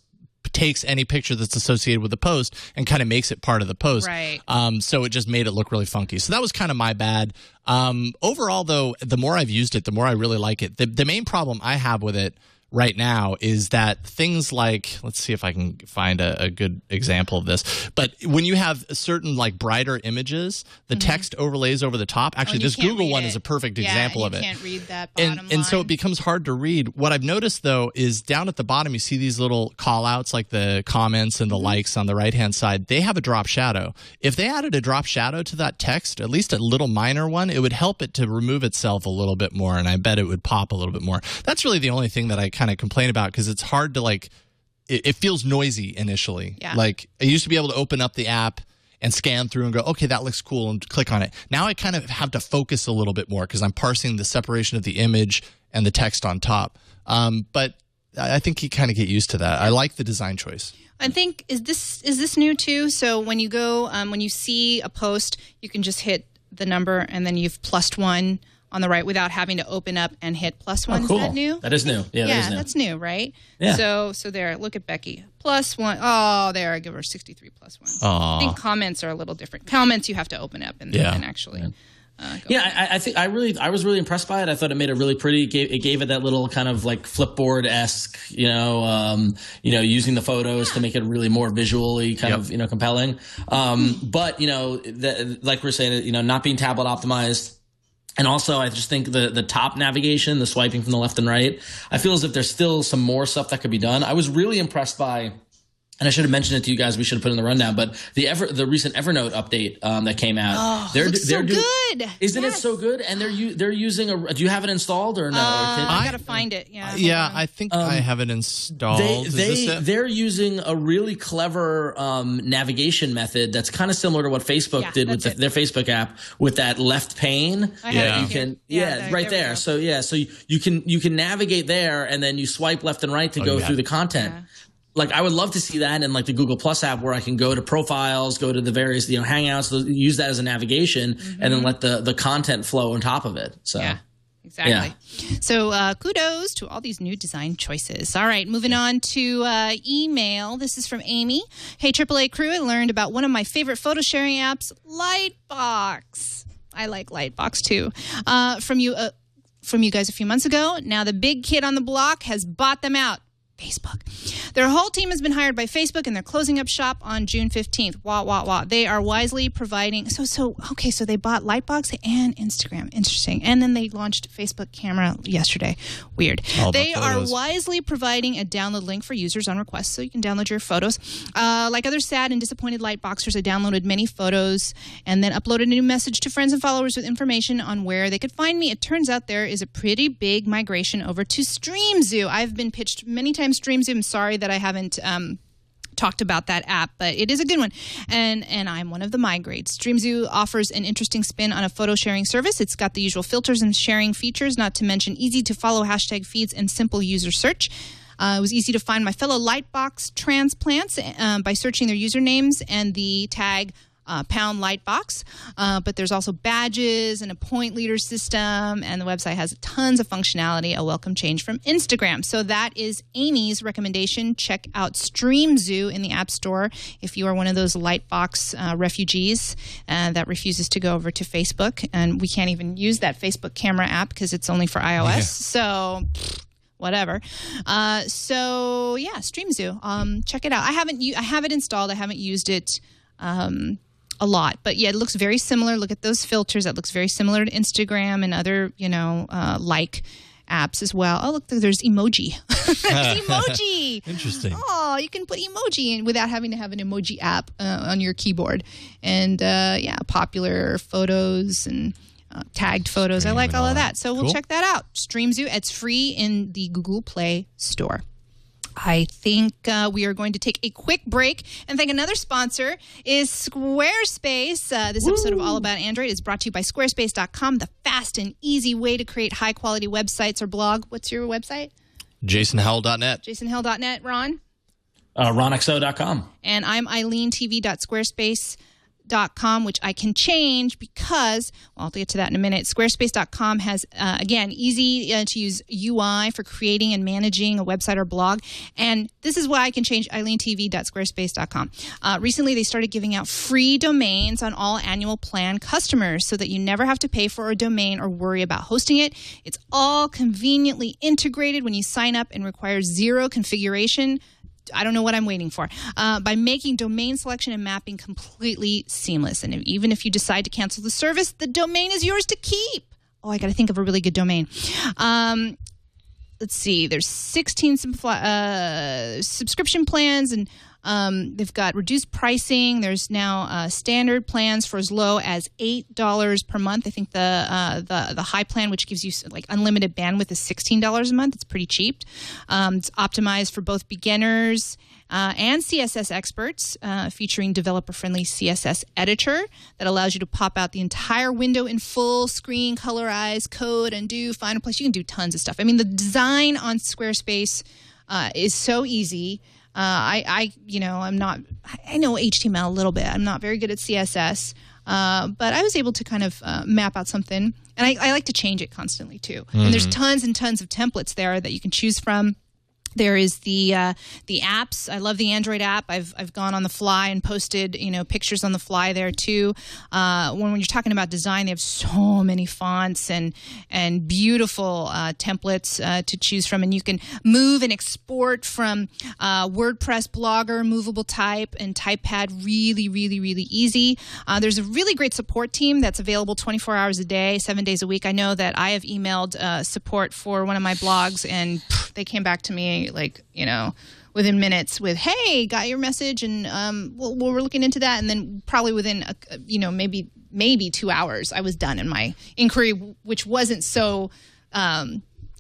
takes any picture that's associated with the post and kind of makes it part of the post. Right. So it just made it look really funky. So that was kind of my bad. Overall, though, the more I've used it, the more I really like it. The main problem I have with it right now is that things like, let's see if I can find a good example of this, but when you have certain like brighter images, the text overlays over the top. Actually, this Google one is a perfect example of it. You can't read that bottom line. And so it becomes hard to read. What I've noticed, though, is down at the bottom, you see these little call outs like the comments and the likes on the right-hand side. They have a drop shadow. If they added a drop shadow to that text, at least a little minor one, it would help it to remove itself a little bit more, and I bet it would pop a little bit more. That's really the only thing that I kind of complain about, because it's hard to like it feels noisy initially. Like I used to be able to open up the app and scan through and go, okay, that looks cool, and click on it. Now I kind of have to focus a little bit more because I'm parsing the separation of the image and the text on top. But I think you kind of get used to that. I like the design choice. I think is this new too? So when you go when you see a post, you can just hit the number and then you've plussed one on the right without having to open up and hit +1. Cool. Is that new? That is new. Yeah, that is new. That's new, right? Yeah. So there, look at Becky. +1. Oh, there, I give her 63 +1. I think comments are a little different. Comments you have to open up and actually. I think I was really impressed by it. I thought it made it really pretty. It gave it that little kind of like Flipboard-esque, using the photos to make it really more visually kind of compelling. But like we're saying, not being tablet optimized. And also, I just think the top navigation, the swiping from the left and right, I feel as if there's still some more stuff that could be done. I was really impressed by, and I should have mentioned it to you guys, we should have put it in the rundown, but the recent Evernote update that came out. Oh, looks so good. Isn't it so good? And they're using do you have it installed or no? I got to find it. Yeah, I think I have it installed. They're using a really clever navigation method that's kind of similar to what Facebook did with their Facebook app with that left pane. You can right there. So you can navigate there and then you swipe left and right to go through the content. Like I would love to see that in like the Google Plus app where I can go to profiles, go to the various Hangouts, use that as a navigation, and then let the content flow on top of it. So exactly. Yeah. So kudos to all these new design choices. All right, moving on to email. This is from Amy. Hey, AAA crew, I learned about one of my favorite photo sharing apps, Lightbox. I like Lightbox too. From you guys a few months ago. Now the big kid on the block has bought them out. Facebook. Their whole team has been hired by Facebook, and they're closing up shop on June 15th. Wah. They are wisely providing... So they bought Lightbox and Instagram. Interesting. And then they launched Facebook Camera yesterday. Weird. They are wisely providing a download link for users on request, so you can download your photos. Like other sad and disappointed Lightboxers, I downloaded many photos and then uploaded a new message to friends and followers with information on where they could find me. It turns out there is a pretty big migration over to StreamZoo. I've been pitched many times StreamZoo. I'm sorry that I haven't talked about that app, but it is a good one. And I'm one of the migrates. StreamZoo offers an interesting spin on a photo sharing service. It's got the usual filters and sharing features, not to mention easy to follow hashtag feeds and simple user search. It was easy to find my fellow Lightbox transplants by searching their usernames and the tag pound Lightbox, but there's also badges and a point leader system, and the website has tons of functionality, a welcome change from Instagram. So that is Amy's recommendation. Check out StreamZoo in the App Store if you are one of those Lightbox refugees that refuses to go over to Facebook, and we can't even use that Facebook Camera app because it's only for iOS. So whatever. So yeah, StreamZoo. Check it out. I have it installed. I haven't used it a lot, but yeah, it looks very similar. Look at those filters. That looks very similar to Instagram and other, like apps as well. Oh, look, there's emoji. There's emoji. Interesting. Oh, you can put emoji in without having to have an emoji app on your keyboard. And popular photos and tagged photos. I like all of that. So we'll check that out. StreamZoo. It's free in the Google Play Store. I think we are going to take a quick break and thank another sponsor is Squarespace. This episode of All About Android is brought to you by Squarespace.com, the fast and easy way to create high-quality websites or blog. What's your website? JasonHowell.net. JasonHowell.net. Ron? RonXO.com. And I'm EileenTV.Squarespace.com, which I can change because, well, I'll get to that in a minute. Squarespace.com has, again, easy to use UI for creating and managing a website or blog. And this is why I can change EileenTV.Squarespace.com. Recently, they started giving out free domains on all annual plan customers so that you never have to pay for a domain or worry about hosting it. It's all conveniently integrated when you sign up and requires zero configuration. I don't know what I'm waiting for, by making domain selection and mapping completely seamless. And even if you decide to cancel the service, the domain is yours to keep. Oh, I got to think of a really good domain. Let's see. There's 16 subscription plans, and they've got reduced pricing. There's now standard plans for as low as $8 per month. I think the high plan, which gives you like unlimited bandwidth, is $16 a month. It's pretty cheap. It's optimized for both beginners and CSS experts, featuring developer-friendly CSS editor that allows you to pop out the entire window in full screen, colorize, code, undo, find a place. You can do tons of stuff. I mean, the design on Squarespace is so easy. I know HTML a little bit. I'm not very good at CSS, but I was able to kind of map out something, and I like to change it constantly too. Mm-hmm. And there's tons and tons of templates there that you can choose from. There is the apps. I love the Android app. I've gone on the fly and posted pictures on the fly there too. When you're talking about design, they have so many fonts and beautiful templates to choose from, and you can move and export from WordPress, Blogger, Movable Type, and TypePad really, really, really easy. There's a really great support team that's available 24 hours a day, 7 days a week. I know that I have emailed support for one of my blogs, and they came back to me within minutes with, hey, got your message, and we're looking into that. And then probably within maybe 2 hours, I was done, and my inquiry, which wasn't so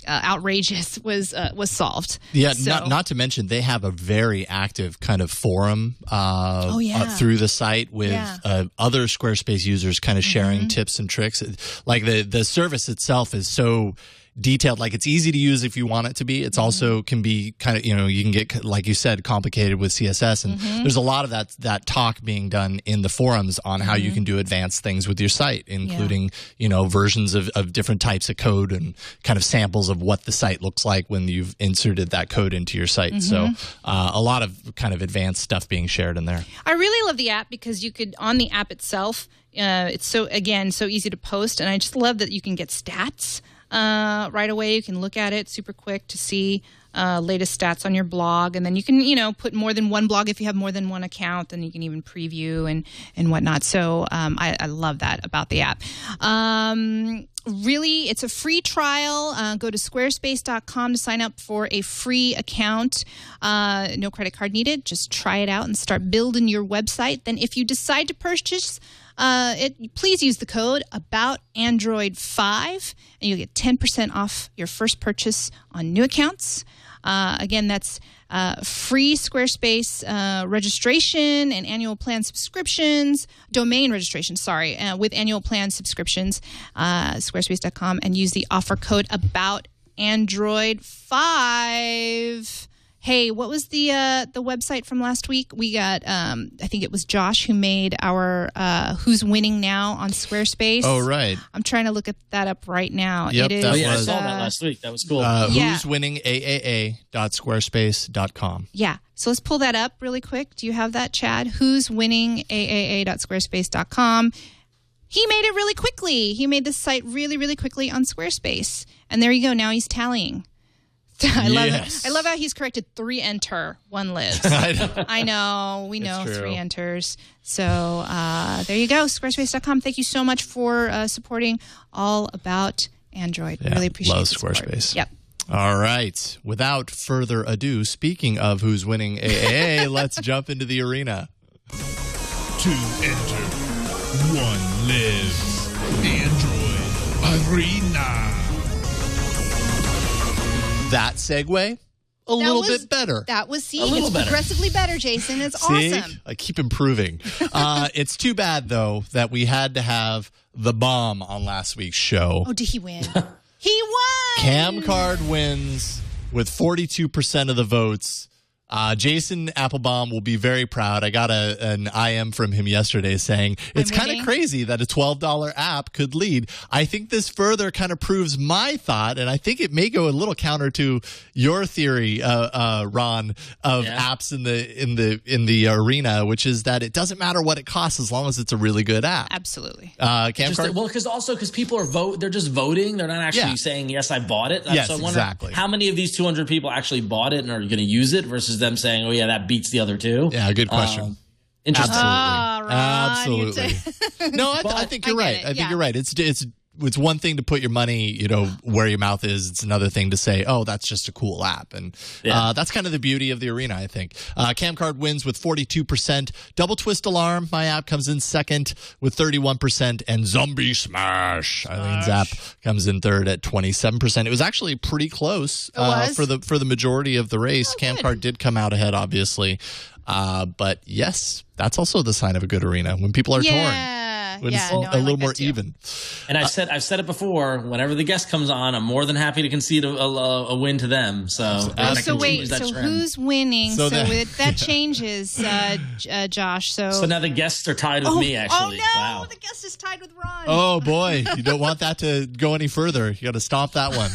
outrageous, was solved. Yeah, so, not to mention they have a very active kind of forum through the site with other Squarespace users kind of sharing tips and tricks. Like the service itself is so detailed, like it's easy to use if you want it to be. It's also can be kind of, you can get, like you said, complicated with CSS, and there's a lot of that talk being done in the forums on how you can do advanced things with your site, including versions of different types of code and kind of samples of what the site looks like when you've inserted that code into your site. So a lot of kind of advanced stuff being shared in there. I really love the app because you could, on the app itself, it's so easy to post, and I just love that you can get stats right away. You can look at it super quick to see latest stats on your blog, and then you can put more than one blog if you have more than one account. Then you can even preview and whatnot. So I love that about the app. Really, it's a free trial. Go to squarespace.com to sign up for a free account. No credit card needed. Just try it out and start building your website. Then if you decide to purchase please use the code AboutAndroid5, and you'll get 10% off your first purchase on new accounts. Again, that's free Squarespace registration and annual plan subscriptions, domain registration, with annual plan subscriptions, squarespace.com, and use the offer code AboutAndroid5. Hey, what was the website from last week? We got, I think it was Josh who made our Who's Winning Now on Squarespace. Oh, right. I'm trying to look that up right now. Yep, it is, I saw that last week. That was cool. Who's Winning AAA.squarespace.com. Yeah. So let's pull that up really quick. Do you have that, Chad? Who's Winning AAA.squarespace.com. He made it really quickly. He made this site really, really quickly on Squarespace. And there you go. Now he's tallying. I love Yes. it. I love how he's corrected 3 enter, 1 lives. I know. We know 3 enters. So there you go. Squarespace.com. Thank you so much for supporting All About Android. Yeah, Really appreciate love the support. Squarespace. Yep. All right. Without further ado, speaking of who's winning AAA, let's jump into the arena. 2 enter, 1 lives. Android Arena. That segue, a little bit better. That was, see, little it's better. progressively better, Jason. It's See? awesome. I keep improving. It's too bad, though, that we had to have the bomb on last week's show. Oh, did he win? He won! Camcard wins with 42% of the votes. Jason Applebaum will be very proud. I got an IM from him yesterday saying it's kind of crazy that a $12 app could lead. I think this further kind of proves my thought, and I think it may go a little counter to your theory, Ron, of apps in the arena, which is that it doesn't matter what it costs as long as it's a really good app. Absolutely. Camcard. Because people are they're just voting. They're not actually saying yes, I bought it. Yes, so I wonder exactly. how many of these 200 people actually bought it and are going to use it versus them saying, "Oh yeah, that beats the other 2." Yeah, good question. Interesting. Absolutely. No, I think you're right. I think you're right. It's one thing to put your money, where your mouth is. It's another thing to say, oh, that's just a cool app. And that's kind of the beauty of the arena, I think. Camcard wins with 42%. Double Twist Alarm, my app, comes in second with 31%. And Zombie Smash, Eileen's app, comes in third at 27%. It was actually pretty close for the majority of the race. Camcard did come out ahead, obviously. But yes, that's also the sign of a good arena when people are torn. When it's a little more even. And I've said it before. Whenever the guest comes on, I'm more than happy to concede a win to them. So wait. So who's winning? So that changes, Josh. So now the guests are tied with me. Actually, oh no, wow. The guest is tied with Ron. Oh boy, you don't want that to go any further. You got to stop that one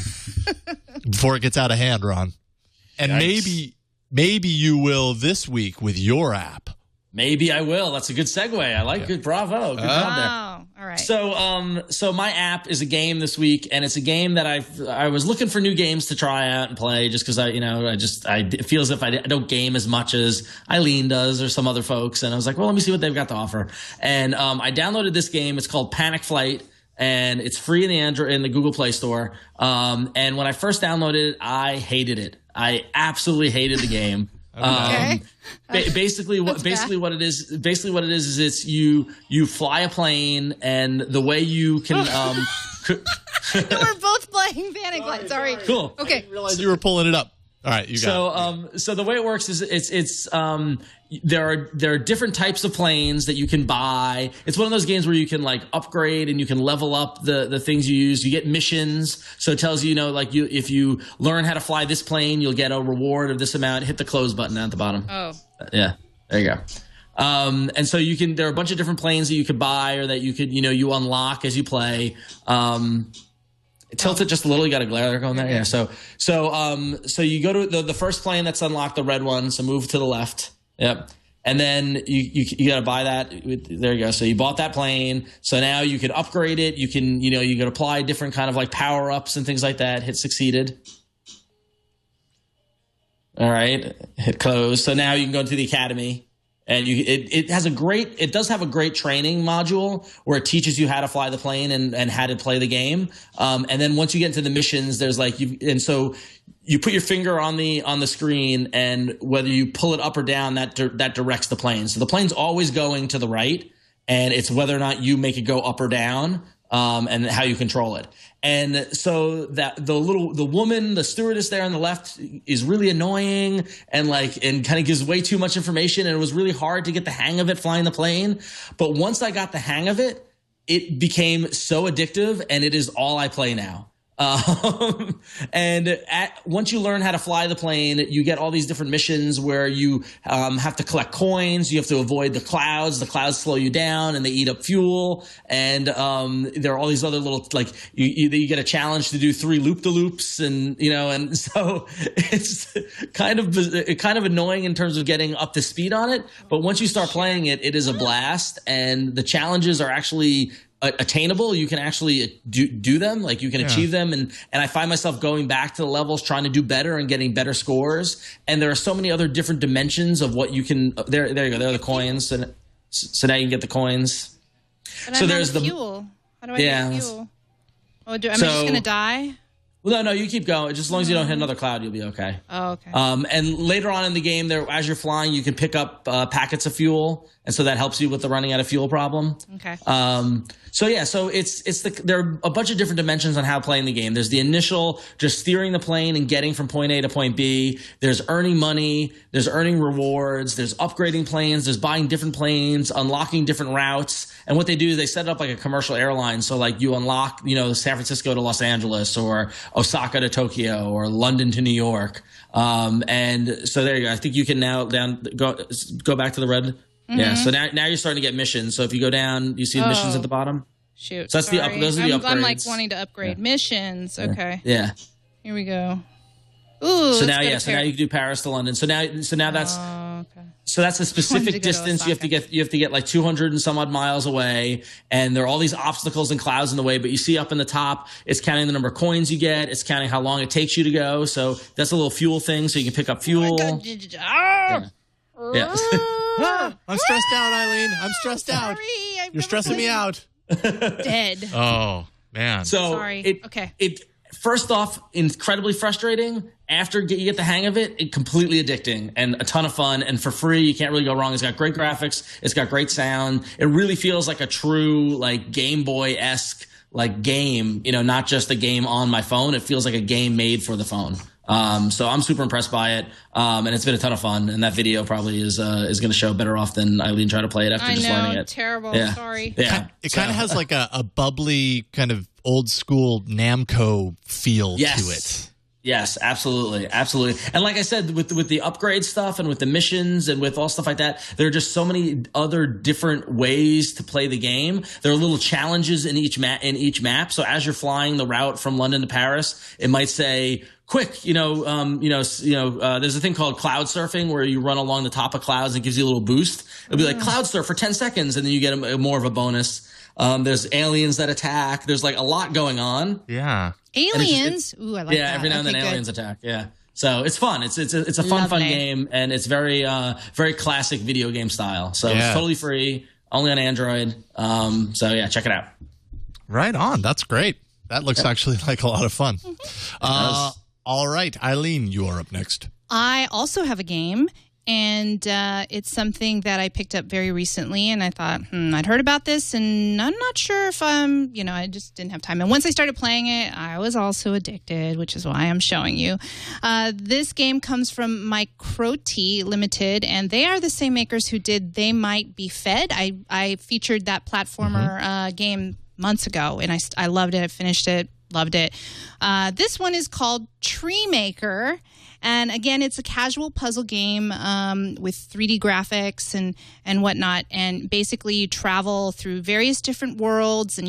before it gets out of hand, Ron. And maybe you will this week with your app. Maybe I will. That's a good segue. I like it. Bravo. Good job there. All right. So my app is a game this week, and it's a game that I was looking for new games to try out and play, just because I feel as if I don't game as much as Eileen does or some other folks, and I was like, well, let me see what they've got to offer. And I downloaded this game. It's called Panic Flight, and it's free in the Google Play Store. And when I first downloaded it, I hated it. I absolutely hated the game. Okay. Basically what it is is it's you fly a plane, and the way you can we're both playing Panic Flight. Sorry. Cool. Okay. I didn't realize you were pulling it up. All right, you got it. So the way it works is there are different types of planes that you can buy. It's one of those games where you can like upgrade and you can level up the things you use. You get missions, so it tells you, if you learn how to fly this plane, you'll get a reward of this amount. Hit the close button at the bottom. Oh, yeah, there you go. And so there are a bunch of different planes that you could buy or that you could you unlock as you play. Tilt it just a little. You got a glare going there. Yeah. So you go to the first plane that's unlocked, the red one. So move to the left. Yep. And then you got to buy that. There you go. So you bought that plane. So now you can upgrade it. You can you can apply different kind of like power ups and things like that. Hit succeeded. All right. Hit close. So now you can go into the academy. And it does have a great training module where it teaches you how to fly the plane and how to play the game. And then once you get into the missions, there's so you put your finger on the screen, and whether you pull it up or down, that directs the plane. So the plane's always going to the right, and it's whether or not you make it go up or down, and how you control it. And so that the woman, the stewardess there on the left, is really annoying and kind of gives way too much information. And it was really hard to get the hang of it flying the plane. But once I got the hang of it, it became so addictive, and it is all I play now. Once you learn how to fly the plane, you get all these different missions where you have to collect coins. You have to avoid the clouds. The clouds slow you down and they eat up fuel. And there are all these other little you get a challenge to do 3 loop-de-loops, and so it's kind of annoying in terms of getting up to speed on it. But once you start playing it, it is a blast, and the challenges are actually attainable. You can actually do them. Like you can achieve them. And I find myself going back to the levels, trying to do better and getting better scores. And there are so many other different dimensions of what you can. There you go. There are the coins. So now you can get the coins. But so I'm there's out of the fuel. How do I get fuel? Am I just going to die? Well, no, you keep going. Just as long as you don't hit another cloud, you'll be okay. Oh, okay. And later on in the game, as you're flying, you can pick up packets of fuel, and so that helps you with the running out of fuel problem. Okay. So there are a bunch of different dimensions on how playing the game. There's the initial just steering the plane and getting from point A to point B. There's earning money. There's earning rewards. There's upgrading planes. There's buying different planes, unlocking different routes. And what they do is they set it up like a commercial airline. So like you unlock, San Francisco to Los Angeles, or Osaka to Tokyo, or London to New York. And so there you go. I think you can now go back to the red. Mm-hmm. Yeah. So now you're starting to get missions. So if you go down, you see the missions at the bottom. Shoot. So that's those are the upgrades. I'm like wanting to upgrade missions. Okay. Yeah. Here we go. Ooh. So now, so now you can do Paris to London. So now that's. Okay. So that's a specific distance you have to get like 200 and some odd miles away, and there are all these obstacles and clouds in the way. But you see up in the top, it's counting the number of coins you get. It's counting how long it takes you to go. So that's a little fuel thing, so you can pick up fuel. Oh yeah. I'm stressed out, Eileen. I'm stressed out. You're stressing me out. Dead. Oh, man. So sorry. Okay. First off, incredibly frustrating. After you get the hang of it, completely addicting and a ton of fun. And for free, you can't really go wrong. It's got great graphics. It's got great sound. It really feels like a true like Game Boy-esque like game, not just a game on my phone. It feels like a game made for the phone. So I'm super impressed by it. And it's been a ton of fun. And that video probably is going to show better off than Eileen tried to play it after learning it. Terrible. Yeah. Sorry. Yeah. It kind of has like a bubbly kind of old school Namco feel to it. Yes, absolutely. Absolutely. And like I said, with the upgrade stuff and with the missions and with all stuff like that, there are just so many other different ways to play the game. There are little challenges in each map. So as you're flying the route from London to Paris, it might say, quick, there's a thing called cloud surfing where you run along the top of clouds and it gives you a little boost. It'll be like cloud surf for 10 seconds and then you get more of a bonus. There's aliens that attack. There's like a lot going on. Yeah. Aliens? Ooh, I like that. Yeah, every now and then aliens attack. Yeah. So it's fun. It's a fun game, and it's very very classic video game style. So it's totally free, only on Android. So yeah, check it out. Right on. That's great. That looks actually like a lot of fun. All right, Eileen, you are up next. I also have a game. And it's something that I picked up very recently, and I thought, I'd heard about this, and I'm not sure if I just didn't have time. And once I started playing it, I was also addicted, which is why I'm showing you. This game comes from Microti Limited, and they are the same makers who did They Might Be Fed. I featured that platformer game months ago, and I loved it. I finished it, loved it. This one is called Tree Maker. And again, it's a casual puzzle game with 3D graphics and whatnot. And basically, you travel through various different worlds, and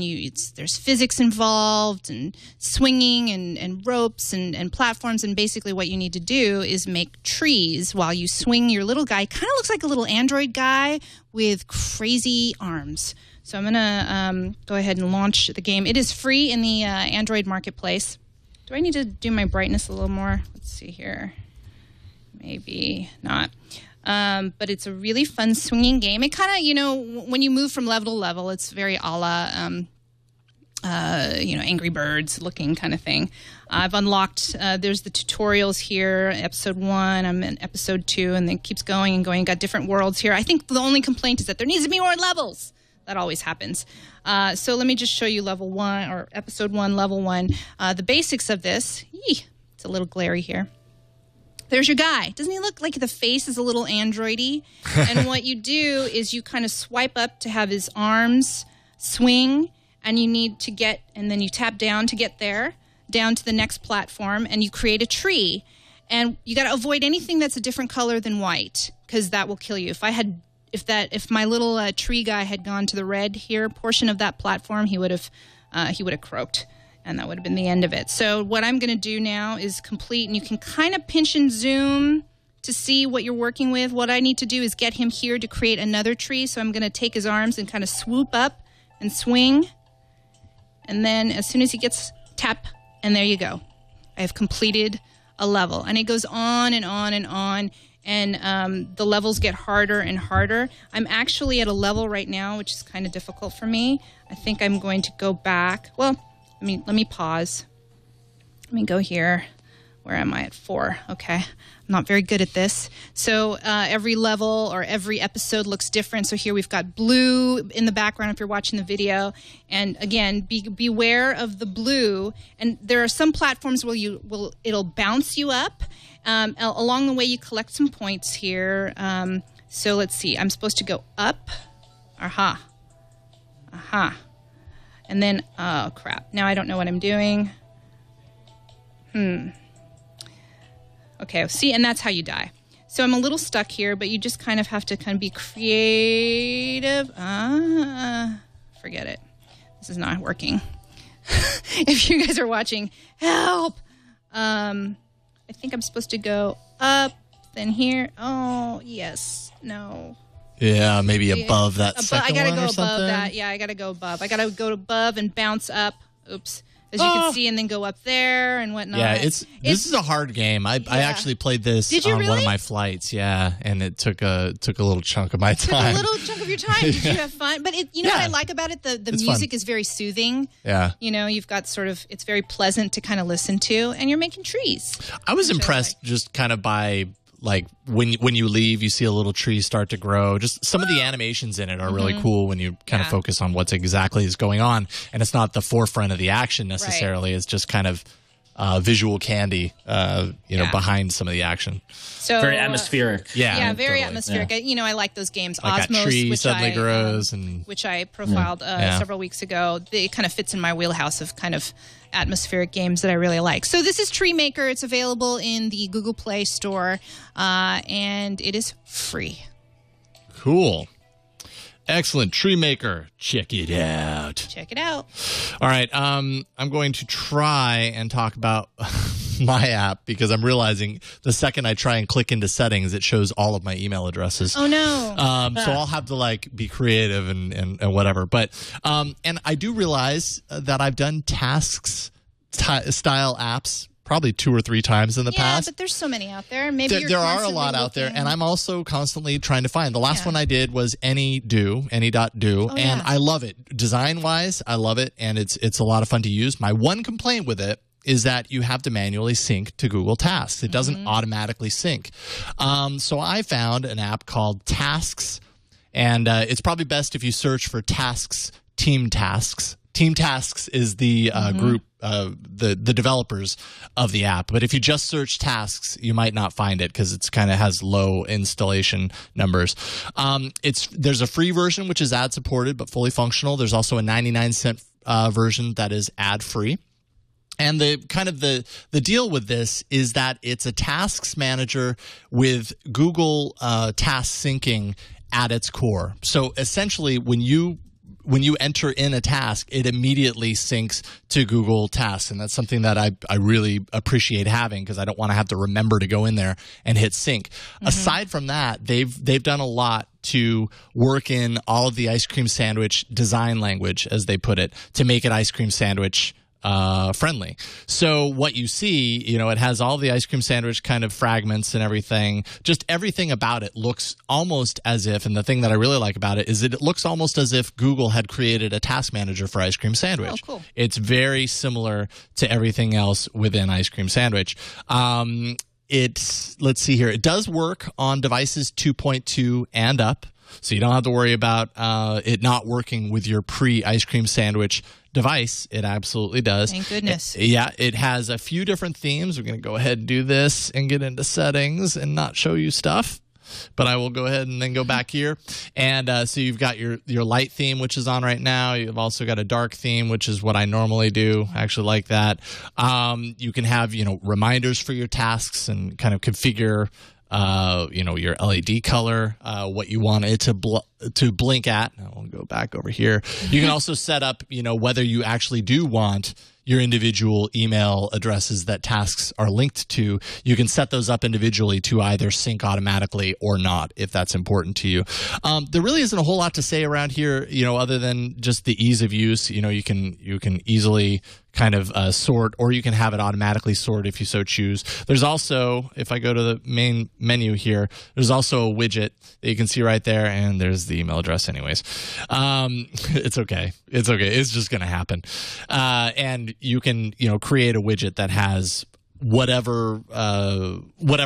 there's physics involved, and swinging, and ropes, and platforms. And basically, what you need to do is make trees while you swing your little guy. Kind of looks like a little android guy with crazy arms. So I'm gonna go ahead and launch the game. It is free in the Android marketplace. Do I need to do my brightness a little more? Let's see here. Maybe not. But it's a really fun swinging game. It kind of, when you move from level to level, it's very a la, Angry Birds looking kind of thing. I've unlocked, there's the tutorials here, episode 1, I'm in episode 2, and it keeps going and going. Got different worlds here. I think the only complaint is that there needs to be more levels. That always happens. So let me just show you level 1 or episode 1, level 1. The basics of this. It's a little glary here. There's your guy. Doesn't he look like the face is a little androidy? And what you do is you kind of swipe up to have his arms swing, and you need to get, and then you tap down to get there, down to the next platform, and you create a tree. And you got to avoid anything that's a different color than white, because that will kill you. If my little tree guy had gone to the red here portion of that platform, he would have croaked, and that would have been the end of it. So what I'm going to do now is complete, and you can kind of pinch and zoom to see what you're working with. What I need to do is get him here to create another tree. So I'm going to take his arms and kind of swoop up and swing And then as soon as he gets tap, and there you go. I have completed a level. And it goes on and on and on. And the levels get harder and harder. I'm actually at a level right now, which is kind of difficult for me. I think I'm going to go back. Well, let me pause. Let me go here. Where am I at 4? Okay. I'm not very good at this. So every level or every episode looks different. So here we've got blue in the background if you're watching the video. And again, beware of the blue. And there are some platforms where it'll bounce you up. Along the way, you collect some points here. So let's see. I'm supposed to go up. Aha. And then, oh, crap. Now I don't know what I'm doing. Okay, see, and that's how you die. So I'm a little stuck here, but you just kind of have to kind of be creative. Forget it. This is not working. If you guys are watching, help! I think I'm supposed to go up, then here. Oh, yes. No. Yeah, maybe above that second one or something? I gotta go above that. Yeah, I gotta go above. I gotta go above and bounce up. Oops. As you can see, and then go up there and whatnot. Yeah, this is a hard game. I actually played this on one of my flights. Yeah, and it took a little chunk of my time. Took a little chunk of your time. Did you have fun? But what I like about it? The music is very soothing. Yeah. You've got it's very pleasant to kind of listen to, and you're making trees. I was impressed just kind of by like when you leave, you see a little tree start to grow. Just some of the animations in it are really cool when you kind of focus on what exactly is going on, and it's not the forefront of the action necessarily. Right. It's just kind of visual candy, behind some of the action. So very atmospheric. Yeah, very atmospheric. Yeah. I like those games. Like Osmos, that tree which suddenly grows, and which I profiled several weeks ago. It kind of fits in my wheelhouse of kind of atmospheric games that I really like. So this is Tree Maker. It's available in the Google Play Store, and it is free. Cool. Excellent. Tree Maker. Check it out. Check it out. All right. I'm going to try and talk about my app because I'm realizing the second I try and click into settings, it shows all of my email addresses. Oh, no. So I'll have to be creative and whatever. But and I do realize that I've done tasks style apps probably 2 or 3 times in the past. Yeah, but there's so many out there. Maybe there are a lot out there, and I'm also constantly trying to find. The last one I did was any.do, and I love it. Design-wise, I love it, and it's a lot of fun to use. My one complaint with it is that you have to manually sync to Google Tasks. It doesn't automatically sync. So I found an app called Tasks, and it's probably best if you search for Tasks, Team Tasks. Team Tasks is the group, the developers of the app. But if you just search Tasks, you might not find it because it's kind of has low installation numbers. There's a free version which is ad supported but fully functional. There's also a 99-cent version that is ad free. And the deal with this is that it's a tasks manager with Google task syncing at its core. So essentially, when you enter in a task, it immediately syncs to Google Tasks. And that's something that I really appreciate having because I don't want to have to remember to go in there and hit sync. Aside from that, they've done a lot to work in all of the ice cream sandwich design language, as they put it, to make it ice cream sandwich friendly. So what you see, it has all the ice cream sandwich kind of fragments and everything. Just everything about it looks almost as if, and the thing that I really like about it is that it looks almost as if Google had created a task manager for ice cream sandwich. Oh, cool. It's very similar to everything else within ice cream sandwich. Let's see here. It does work on devices 2.2 and up. So you don't have to worry about it not working with your pre-ice cream sandwich device. It absolutely does. Thank goodness. It has a few different themes. We're going to go ahead and do this and get into settings and not show you stuff. But I will go ahead and then go back here. And so you've got your light theme, which is on right now. You've also got a dark theme, which is what I normally do. I actually like that. You can have, reminders for your tasks and kind of configure your LED color, what you want it to blink at. I'll go back over here. You can also set up, whether you actually do want your individual email addresses that tasks are linked to, you can set those up individually to either sync automatically or not, if that's important to you. There really isn't a whole lot to say around here, other than just the ease of use. You can easily kind of sort, or you can have it automatically sort if you so choose. There's also, if I go to the main menu here, there's also a widget that you can see right there, and there's the email address anyways. It's okay. It's just going to happen. And you can, create a widget that has whatever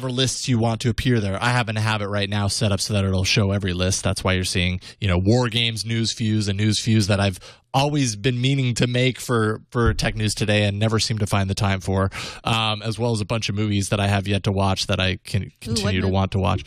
lists you want to appear there. I happen to have it right now set up so that it'll show every list. That's why you're seeing, War Games news fuse, a news fuse that I've always been meaning to make for Tech News Today and never seem to find the time for, as well as a bunch of movies that I have yet to watch that I can continue to want to watch.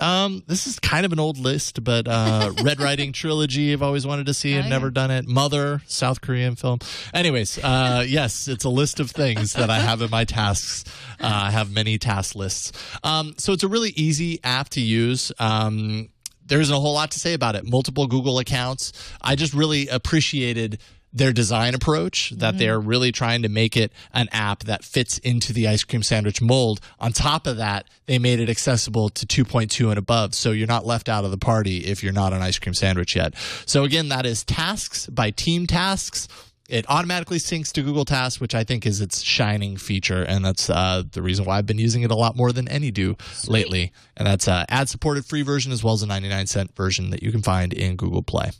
This is kind of an old list, but Red Riding Trilogy I've always wanted to see and never done it. Mother, South Korean film. Anyways, yes, it's a list of things that I have in my tasks. I have many task lists. So it's a really easy app to use. There isn't a whole lot to say about it. Multiple Google accounts. I just really appreciated their design approach, that they're really trying to make it an app that fits into the ice cream sandwich mold. On top of that, they made it accessible to 2.2 and above, so you're not left out of the party if you're not an ice cream sandwich yet. So again, that is Tasks by Team Tasks. It automatically syncs to Google Tasks, which I think is its shining feature, and that's the reason why I've been using it a lot more than any do lately. And that's an ad-supported free version as well as a 99-cent version that you can find in Google Play.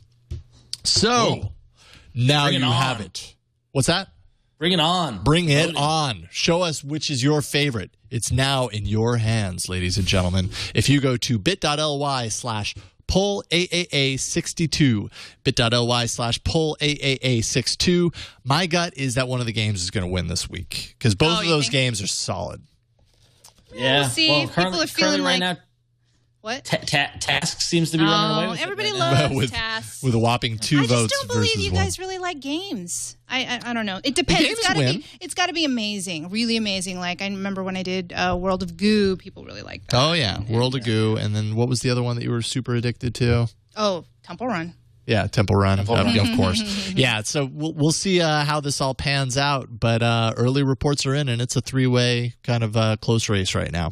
So... Cool. Now you have it. What's that? Bring it on. Bring it on. Show us which is your favorite. It's now in your hands, ladies and gentlemen. If you go to bit.ly/PullAAA62, bit.ly/PullAAA62, my gut is that one of the games is going to win this week because both of those games are solid. Yeah. We'll see if people are feeling like... Right now, what? Tasks seems to be running away with everybody it loves Tasks. With a whopping 2 votes. I just don't believe you guys one. really like games. I don't know. It depends. It's got to be amazing, really amazing. Like I remember when I did World of Goo, people really liked that. Oh yeah, World of Goo, and then what was the other one that you were super addicted to? Oh, Temple Run. Yeah, Temple Run, of course. Yeah, so we'll see how this all pans out, but early reports are in, and it's a 3-way kind of close race right now.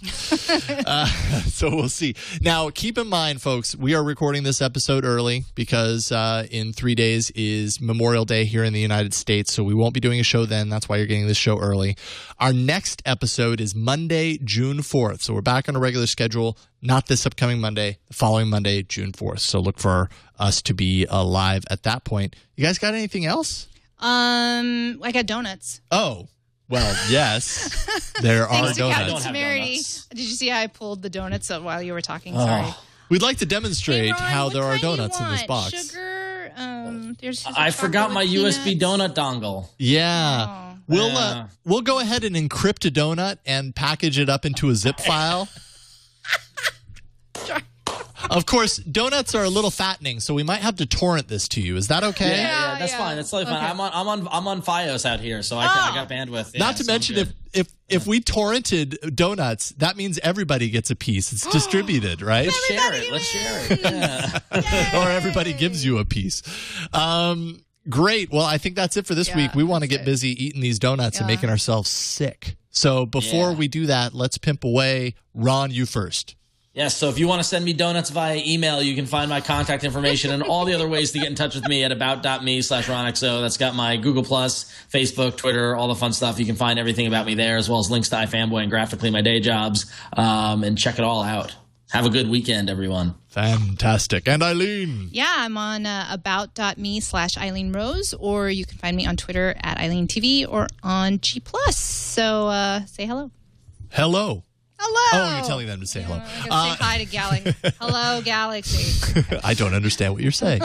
So we'll see. Now, keep in mind, folks, we are recording this episode early because in 3 days is Memorial Day here in the United States, so we won't be doing a show then. That's why you're getting this show early. Our next episode is Monday, June 4th, so we're back on a regular schedule. Not this upcoming Monday, the following Monday, June 4th. So look for us to be live at that point. You guys got anything else? I got donuts. Oh, well, yes. There are donuts. I don't have donuts. Did you see how I pulled the donuts up while you were talking? Sorry. We'd like to demonstrate Ron, how there are donuts in this want? box. Sugar? I forgot my USB donut dongle. Yeah. We'll go ahead and encrypt a donut and package it up into a zip file. Of course, donuts are a little fattening, so we might have to torrent this to you. Is that okay? Yeah, that's fine. That's totally fine. I'm on FiOS out here, so I got bandwidth. Yeah, not to mention if we torrented donuts, that means everybody gets a piece. It's distributed, right? Let's share it. Yeah. Or everybody gives you a piece. Great. Well, I think that's it for this week. We want to get busy eating these donuts and making ourselves sick. So before we do that, let's pimp away. Ron, you first. Yes, so if you want to send me donuts via email, you can find my contact information and all the other ways to get in touch with me at about.me/RonXO. That's got my Google+, Facebook, Twitter, all the fun stuff. You can find everything about me there, as well as links to iFanboy and Graphically, my day jobs, and check it all out. Have a good weekend, everyone. Fantastic. And Eileen? Yeah, I'm on about.me/Eileen Rose, or you can find me on Twitter at EileenTV or on G+. So say hello. Hello. Hello. Oh, you're telling them to say hello. Say hi to Galaxy. Hello, Galaxy. I don't understand what you're saying.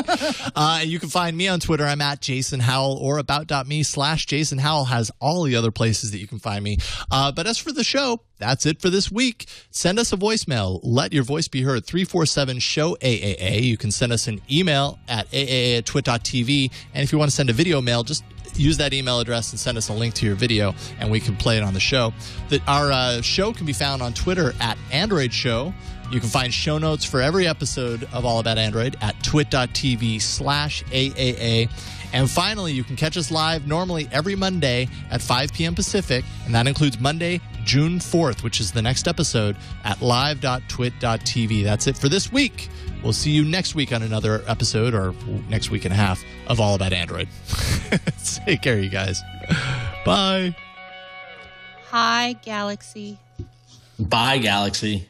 You can find me on Twitter. I'm at Jason Howell, or about.me/Jason Howell has all the other places that you can find me. But as for the show, that's it for this week. Send us a voicemail. Let your voice be heard. 347-SHOW-AAA. You can send us an email at aaa@twit.tv. And if you want to send a video mail, just use that email address and send us a link to your video, and we can play it on the show. Our show can be found on Twitter at Android Show. You can find show notes for every episode of All About Android at twit.tv/AAA. And finally, you can catch us live normally every Monday at 5 p.m. Pacific, and that includes Monday, June 4th, which is the next episode at live.twit.tv. That's it for this week. We'll see you next week on another episode, or next week and a half, of All About Android. Take care, you guys. Bye. Hi, Galaxy. Bye, Galaxy.